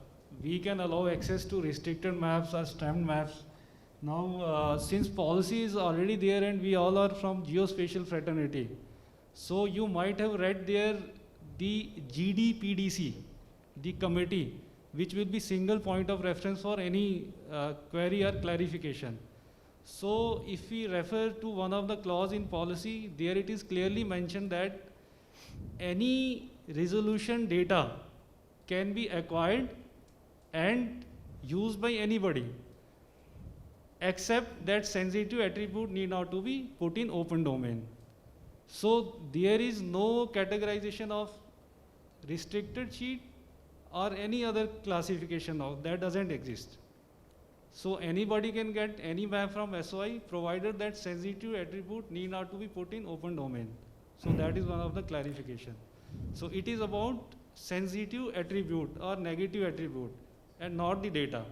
Speaker 5: we can allow access to restricted maps or stamped maps, now since policy is already there and we all are from geospatial fraternity, so you might have read there the GDPDC, the committee, which will be single point of reference for any query or clarification. So if we refer to one of the clause in policy, there it is clearly mentioned that any resolution data can be acquired and used by anybody, except that sensitive attribute need not to be put in open domain. So there is no categorization of restricted sheet or any other classification of that doesn't exist. So anybody can get any map from SOI provided that sensitive attribute need not to be put in open domain. So that is one of the clarification. So it is about sensitive attribute or negative attribute and not the data.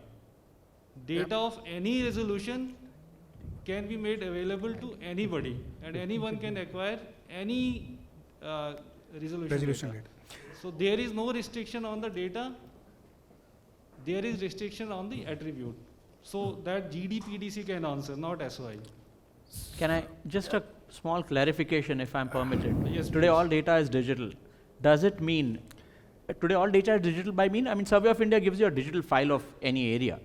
Speaker 5: Data of any resolution can be made available to anybody and anyone can acquire any resolution data. So there is no restriction on the data, there is restriction on the attribute. So that GDPDC can answer, not SOI.
Speaker 4: Can I, just a small clarification if I'm permitted.
Speaker 5: Yes,
Speaker 4: Today
Speaker 5: please.
Speaker 4: all data is digital. Does it mean, today all data is digital by mean, I mean Survey of India gives you a digital file of any area,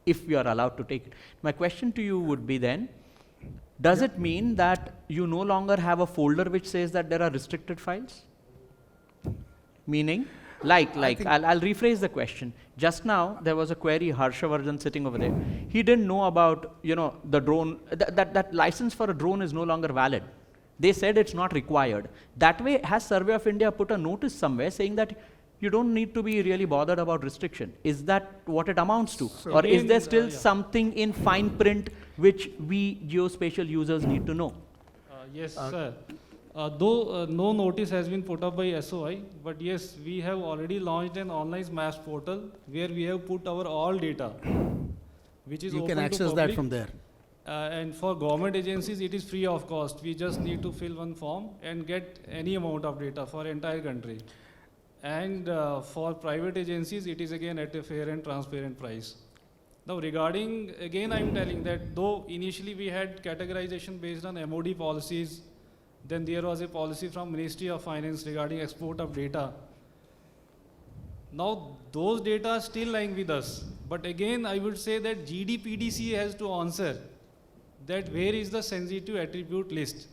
Speaker 4: if you are allowed to take it. My question to you would be then, does it mean that you no longer have a folder which says that there are restricted files? Meaning, I'll rephrase the question. Just now, there was a query, Harshavardhan sitting over there. He didn't know about, the drone, that license for a drone is no longer valid. They said it's not required. That way, has Survey of India put a notice somewhere saying that you don't need to be really bothered about restriction? Is that what it amounts to?
Speaker 5: So
Speaker 4: or is there
Speaker 5: again,
Speaker 4: still
Speaker 5: yeah.
Speaker 4: something in fine print which we geospatial users need to know?
Speaker 5: Yes, sir. Though no notice has been put up by SOI, but yes, we have already launched an online maps portal where we have put our all data, which is
Speaker 1: You
Speaker 5: open
Speaker 1: can
Speaker 5: to
Speaker 1: access that
Speaker 5: public.
Speaker 1: from there.
Speaker 5: And for government agencies, it is free of cost. We just need to fill one form and get any amount of data for entire country. And for private agencies, it is again at a fair and transparent price. Now regarding, again I'm telling that though initially we had categorization based on MOD policies, then there was a policy from Ministry of Finance regarding export of data. Now those data are still lying with us. But again, I would say that GDPDC has to answer that where is the sensitive attribute list.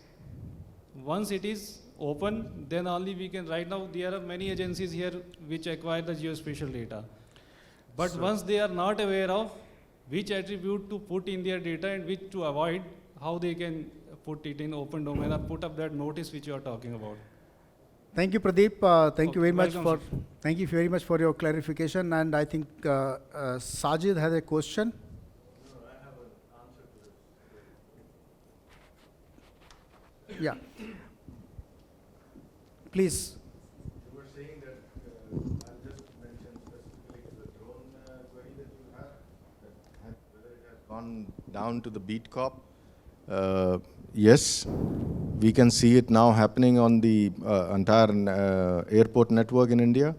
Speaker 5: Once it is open, then only we can, right now there are many agencies here which acquire the geospatial data. But once they are not aware of which attribute to put in their data and which to avoid, how they can put it in open domain or put up that notice which you are talking about.
Speaker 1: Thank you, Pradeep. Thank you very much
Speaker 5: Welcome,
Speaker 1: for thank you very much for your clarification. And I think Sajid has a question. Yeah. Please.
Speaker 6: You were saying that, I'll just mention specifically to the drone query that you have, whether it has gone down to the beat cop. Yes, we can see it now happening on the entire airport network in India.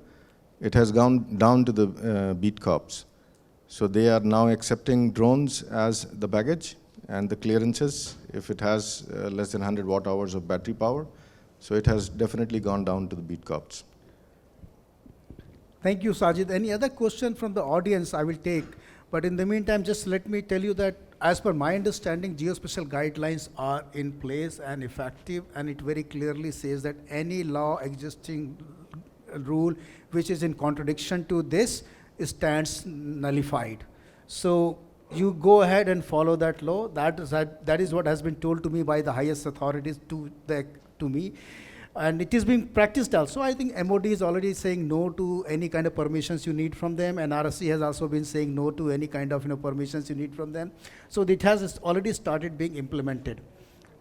Speaker 6: It has gone down to the beat cops. So they are now accepting drones as the baggage and the clearances if it has less than 100 watt hours of battery power. So it has definitely gone down to the beat cops.
Speaker 1: Thank you, Sajid. Any other question from the audience I will take. But in the meantime, just let me tell you that as per my understanding, geospatial guidelines are in place and effective, and it very clearly says that any law existing rule which is in contradiction to this stands nullified. So you go ahead and follow that law. That is what has been told to me by the highest authorities to me. And it is being practiced also. I think MOD is already saying no to any kind of permissions you need from them, and RSC has also been saying no to any kind of permissions you need from them. So it has already started being implemented.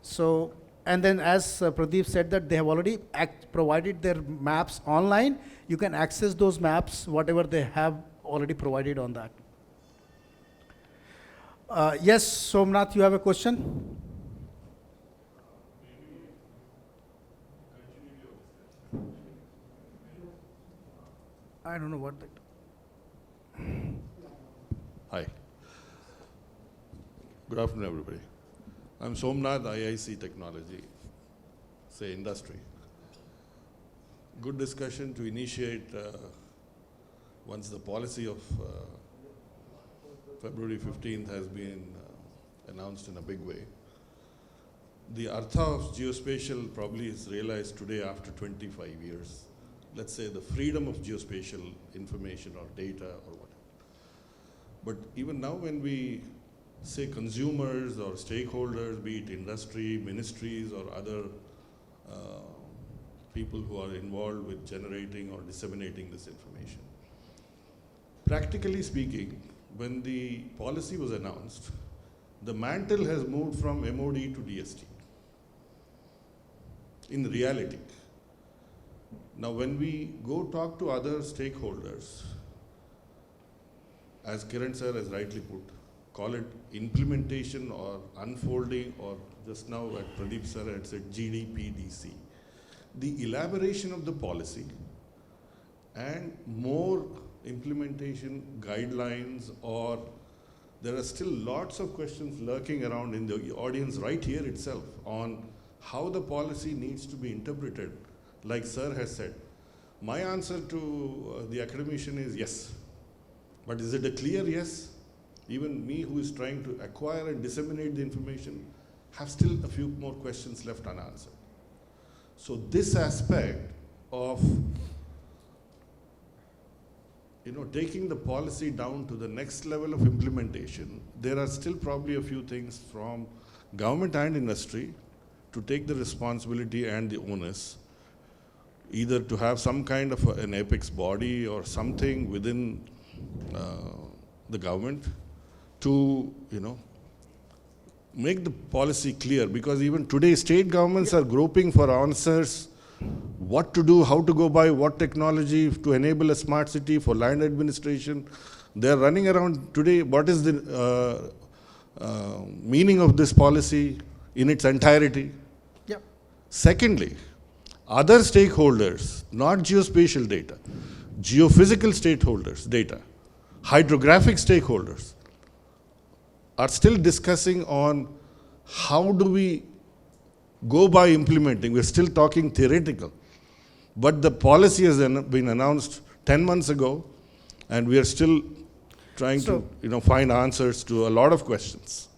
Speaker 1: So, and then as Pradeep said that they have already provided their maps online, you can access those maps, whatever they have already provided on that. Yes, Somnath, you have a question? I don't know what that.
Speaker 7: Hi. Good afternoon, everybody. I'm Somnath, IIC Technology, say industry. Good discussion to initiate once the policy of February 15th has been announced in a big way. The artha of geospatial probably is realized today after 25 years. Let's say the freedom of geospatial information or data or whatever. But even now when we say consumers or stakeholders, be it industry, ministries or other people who are involved with generating or disseminating this information. Practically speaking, when the policy was announced, the mantle has moved from MOD to DST. In reality. Now when we go talk to other stakeholders, as Kiran sir has rightly put, call it implementation or unfolding, or just now what Pradeep sir had said, GDPDC. The elaboration of the policy and more implementation guidelines, or there are still lots of questions lurking around in the audience right here itself on how the policy needs to be interpreted, like sir has said. My answer to the academician is yes. But is it a clear yes? Even me who is trying to acquire and disseminate the information have still a few more questions left unanswered. So this aspect of taking the policy down to the next level of implementation, there are still probably a few things from government and industry to take the responsibility and the onus, either to have some kind of an apex body or something within the government to, make the policy clear, because even today state governments are groping for answers, what to do, how to go by, what technology to enable a smart city for land administration. They're running around today, what is the meaning of this policy in its entirety?
Speaker 1: Yep.
Speaker 7: Secondly, other stakeholders, not geospatial data, geophysical stakeholders data, hydrographic stakeholders, are still discussing on how do we go by implementing. We're still talking theoretical. But the policy has been announced 10 months ago, and we are still trying to find answers to a lot of questions.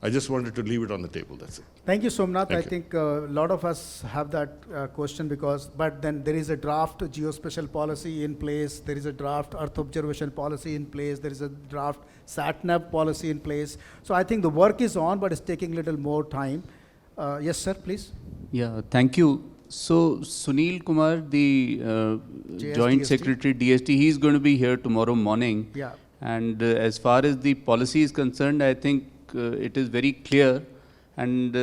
Speaker 7: I just wanted to leave it on the table, that's it.
Speaker 1: Thank you, Somnath.
Speaker 7: Thank
Speaker 1: I
Speaker 7: you.
Speaker 1: think a lot of us have that question but then there is a draft geospatial policy in place, there is a draft Earth observation policy in place, there is a draft SatNav policy in place. So I think the work is on, but it's taking a little more time. Yes, sir, please.
Speaker 8: Yeah, thank you. So Sunil Kumar, the Joint
Speaker 1: DST.
Speaker 8: Secretary DST, he's going to be here tomorrow morning.
Speaker 1: Yeah.
Speaker 8: And as far as the policy is concerned, I think it is very clear. And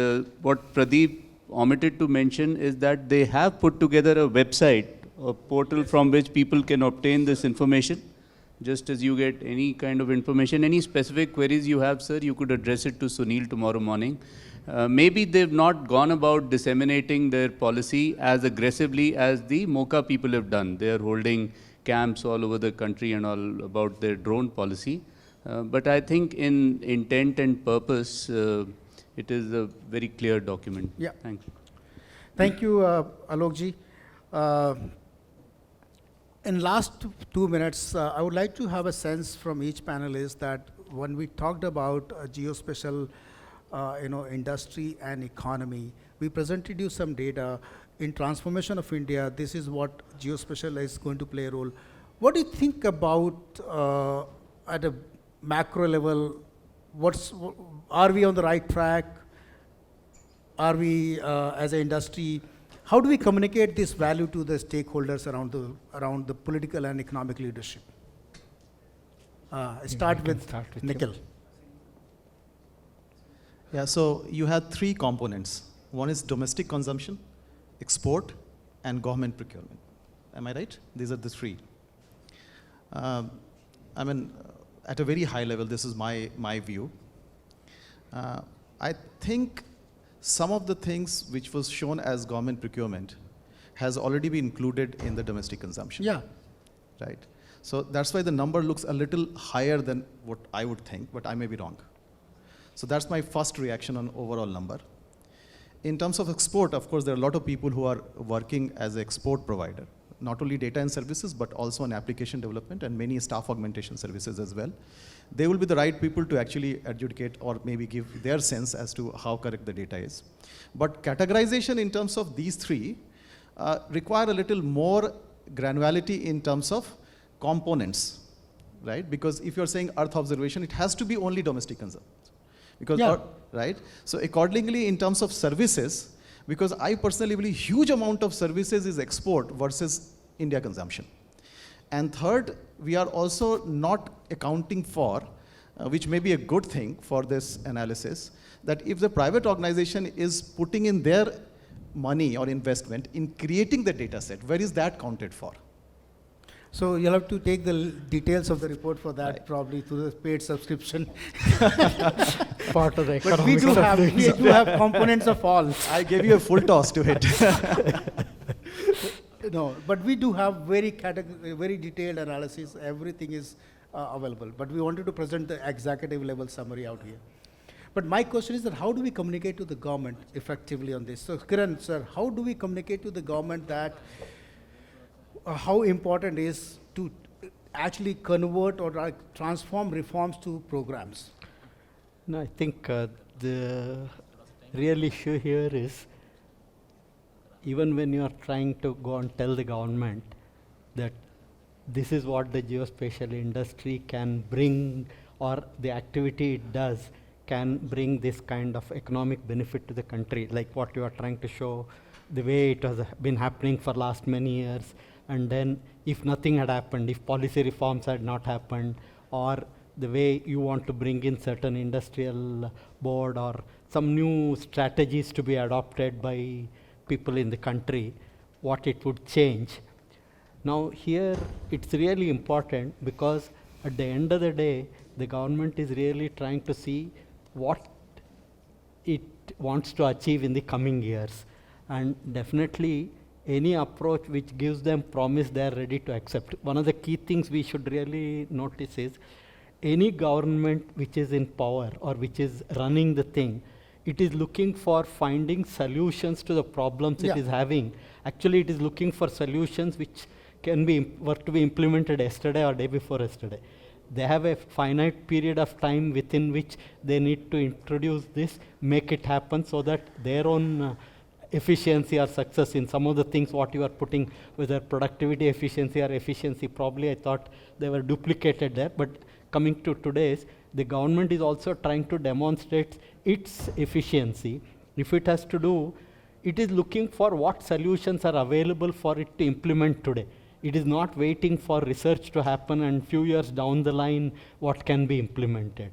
Speaker 8: what Pradeep omitted to mention is that they have put together a website, a portal from which people can obtain this information. Just as you get any kind of information, any specific queries you have, sir, you could address it to Sunil tomorrow morning. Maybe they've not gone about disseminating their policy as aggressively as the MOCA people have done. They are holding camps all over the country and all about their drone policy. But I think in intent and purpose, it is a very clear document.
Speaker 1: Yeah.
Speaker 8: Thank you.
Speaker 1: Thank you, Alokji. In last 2 minutes, I would like to have a sense from each panelist that when we talked about geospatial industry and economy, we presented you some data. In transformation of India, this is what geospatial is going to play a role. What do you think about at a macro level? Are we on the right track? Are we, as an industry, how do we communicate this value to the stakeholders around the political and economic leadership? Start with Nikhil.
Speaker 3: Yeah, so you have three components. One is domestic consumption, export, and government procurement. Am I right? These are the three. I mean, at a very high level, this is my view. I think some of the things which was shown as government procurement has already been included in the domestic consumption.
Speaker 1: Yeah.
Speaker 3: Right. So that's why the number looks a little higher than what I would think, but I may be wrong. So that's my first reaction on overall number. In terms of export, of course, there are a lot of people who are working as an export provider, not only data and services, but also on application development and many staff augmentation services as well. They will be the right people to actually adjudicate or maybe give their sense as to how correct the data is. But categorization in terms of these three require a little more granularity in terms of components, right? Because if you're saying Earth observation, it has to be only domestic consumption. Because,
Speaker 1: Yeah.
Speaker 3: right? So accordingly, in terms of services, because I personally believe huge amount of services is export versus India consumption. And third, we are also not accounting for, which may be a good thing for this analysis, that if the private organization is putting in their money or investment in creating the data set, where is that counted for?
Speaker 1: So you'll have to take the details of the report for that,
Speaker 3: Right.
Speaker 1: probably through the paid subscription.
Speaker 2: Part of the
Speaker 1: But we do have components of all.
Speaker 3: I gave you a full toss to it.
Speaker 1: No, but we do have very detailed analysis. Everything is available. But we wanted to present the executive level summary out here. But my question is that how do we communicate to the government effectively on this? So Kiran, sir, how do we communicate to the government that how important is to actually convert or transform reforms to programs?
Speaker 2: No, I think the real issue here is even when you are trying to go and tell the government that this is what the geospatial industry can bring or the activity it does can bring this kind of economic benefit to the country, like what you are trying to show, the way it has been happening for last many years. And then if nothing had happened, if policy reforms had not happened, or the way you want to bring in certain industrial board or some new strategies to be adopted by people in the country, what it would change. Now here it's really important because at the end of the day, the government is really trying to see what it wants to achieve in the coming years. And definitely any approach which gives them promise they are ready to accept. One of the key things we should really notice is any government which is in power or which is running the thing, it is looking for finding solutions to the problems it is having. Actually, it is looking for solutions which can be were to be implemented yesterday or day before yesterday. They have a finite period of time within which they need to introduce this, make it happen so that their own efficiency or success in some of the things what you are putting, whether productivity efficiency or efficiency, probably I thought they were duplicated there. But coming to today's, the government is also trying to demonstrate its efficiency. If it has to do, it is looking for what solutions are available for it to implement today. It is not waiting for research to happen and few years down the line what can be implemented.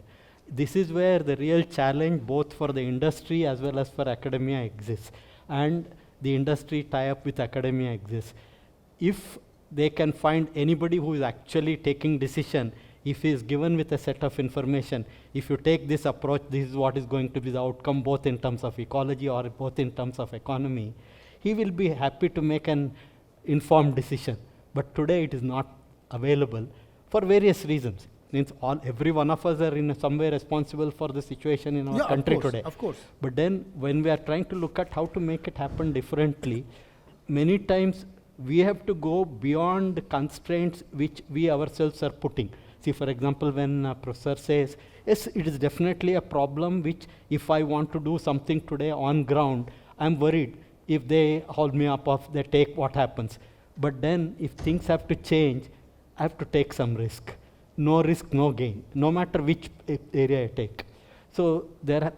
Speaker 2: This is where the real challenge both for the industry as well as for academia exists. And the industry tie-up with academia exists. If they can find anybody who is actually taking decision, if he is given with a set of information, if you take this approach, this is what is going to be the outcome both in terms of ecology or both in terms of economy, he will be happy to make an informed decision. But today it is not available for various reasons. Means every one of us are in some way responsible for the situation in our country today.
Speaker 1: Of course.
Speaker 2: But then when we are trying to look at how to make it happen differently, many times we have to go beyond the constraints which we ourselves are putting. See, for example, when a professor says, yes, it is definitely a problem which if I want to do something today on ground, I'm worried if they hold me up, if they take what happens. But then if things have to change, I have to take some risk. No risk, no gain, no matter which area I take. So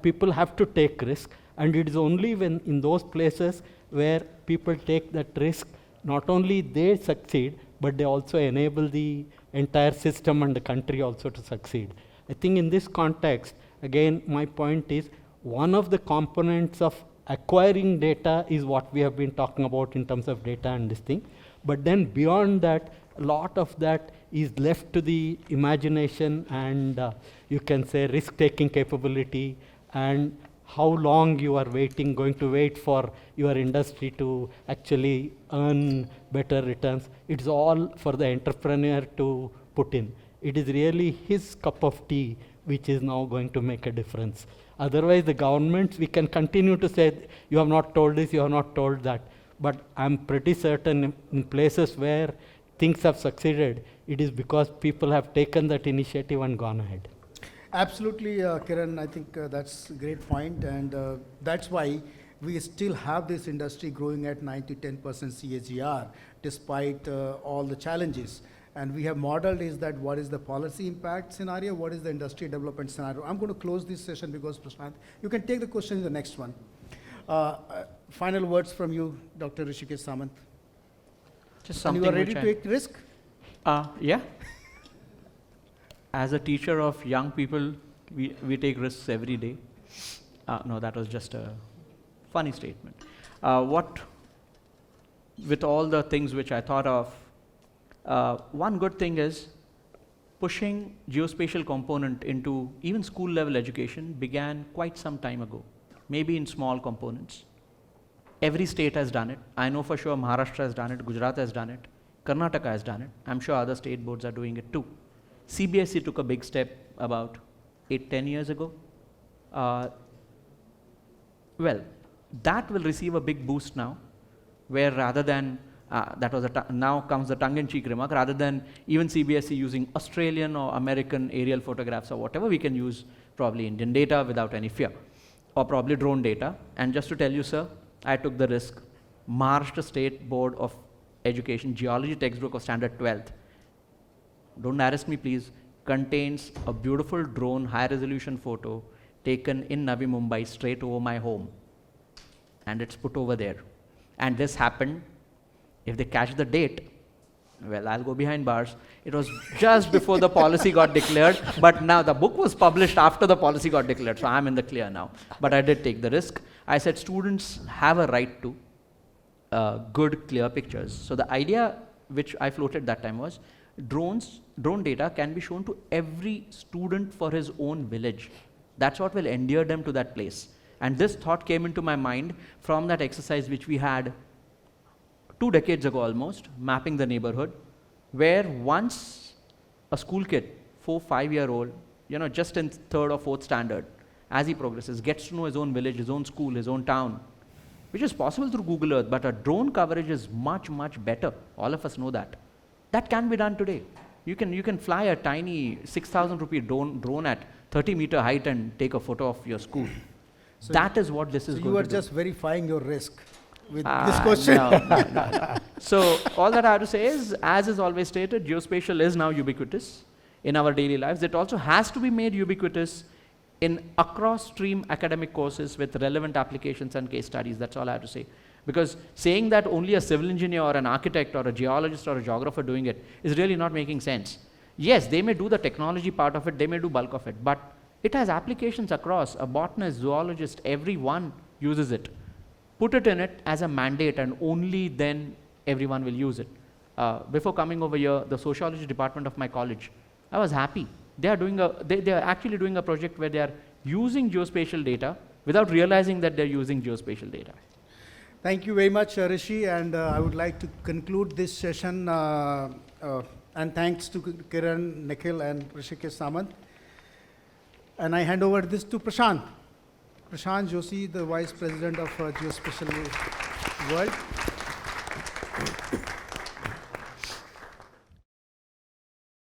Speaker 2: people have to take risk, and it is only when in those places where people take that risk, not only they succeed, but they also enable the entire system and the country also to succeed. I think in this context, again, my point is one of the components of acquiring data is what we have been talking about in terms of data and this thing. But then beyond that, a lot of that is left to the imagination and you can say risk-taking capability and how long you are going to wait for your industry to actually earn better returns. It's all for the entrepreneur to put in. It is really his cup of tea which is now going to make a difference. Otherwise, the governments, we can continue to say, you have not told this, you have not told that. But I'm pretty certain in places where things have succeeded, it is because people have taken that initiative and gone ahead.
Speaker 1: Absolutely, Kiran, I think that's a great point, and that's why we still have this industry growing at 9 to 10% CAGR despite all the challenges. And we have modeled is that what is the policy impact scenario, what is the industry development scenario. I'm going to close this session because Prashant, you can take the question in the next one. Final words from you, Dr. Hrishikesh Samant.
Speaker 4: Just
Speaker 1: And
Speaker 4: something
Speaker 1: you are ready
Speaker 4: which
Speaker 1: to take risk?
Speaker 4: Yeah. As a teacher of young people, we take risks every day. No, that was just a funny statement. With all the things which I thought of, one good thing is pushing geospatial component into even school level education began quite some time ago, maybe in small components. Every state has done it. I know for sure Maharashtra has done it, Gujarat has done it, Karnataka has done it. I'm sure other state boards are doing it too. CBSE took a big step about 8-10 years ago. Well, that will receive a big boost now, where rather than, now comes the tongue-in-cheek remark, rather than even CBSE using Australian or American aerial photographs or whatever, we can use probably Indian data without any fear, or probably drone data. And just to tell you, sir, I took the risk. Maharashtra State Board of Education geology textbook of standard 12th, don't arrest me please, contains a beautiful drone high resolution photo taken in Navi Mumbai straight over my home, and it's put over there. And this happened, if they catch the date, well, I'll go behind bars. It was just before the policy got declared, but now the book was published after the policy got declared, so I'm in the clear now. But I did take the risk. I said students have a right to good, clear pictures. So the idea which I floated that time was drone data can be shown to every student for his own village. That's what will endear them to that place. And this thought came into my mind from that exercise which we had 2 decades ago almost, mapping the neighborhood, where once a school kid, 4-5-year-old, just in 3rd or 4th standard, as he progresses, gets to know his own village, his own school, his own town, which is possible through Google Earth, but a drone coverage is much, much better. All of us know that. That can be done today. You can fly a tiny 6,000 rupee drone at 30-meter height and take a photo of your school.
Speaker 1: So
Speaker 4: that is what this is going to do.
Speaker 1: You are just verifying your risk with this question.
Speaker 4: No. So all that I have to say is, as is always stated, geospatial is now ubiquitous in our daily lives. It also has to be made ubiquitous in across stream academic courses with relevant applications and case studies. That's all I have to say. Because saying that only a civil engineer or an architect or a geologist or a geographer doing it is really not making sense. Yes, they may do the technology part of it, they may do bulk of it, but it has applications across. A botanist, zoologist, everyone uses it. Put it in it as a mandate, and only then everyone will use it. Before coming over here, the sociology department of my college, I was happy. They are actually doing a project where they are using geospatial data without realizing that they're using geospatial data.
Speaker 1: Thank you very much, Rishi, and I would like to conclude this session, and thanks to Kiran, Nikhil, and Hrishikesh Samant. And I hand over this to Prashant. Prashant Joshi, the Vice President of Geospatial World.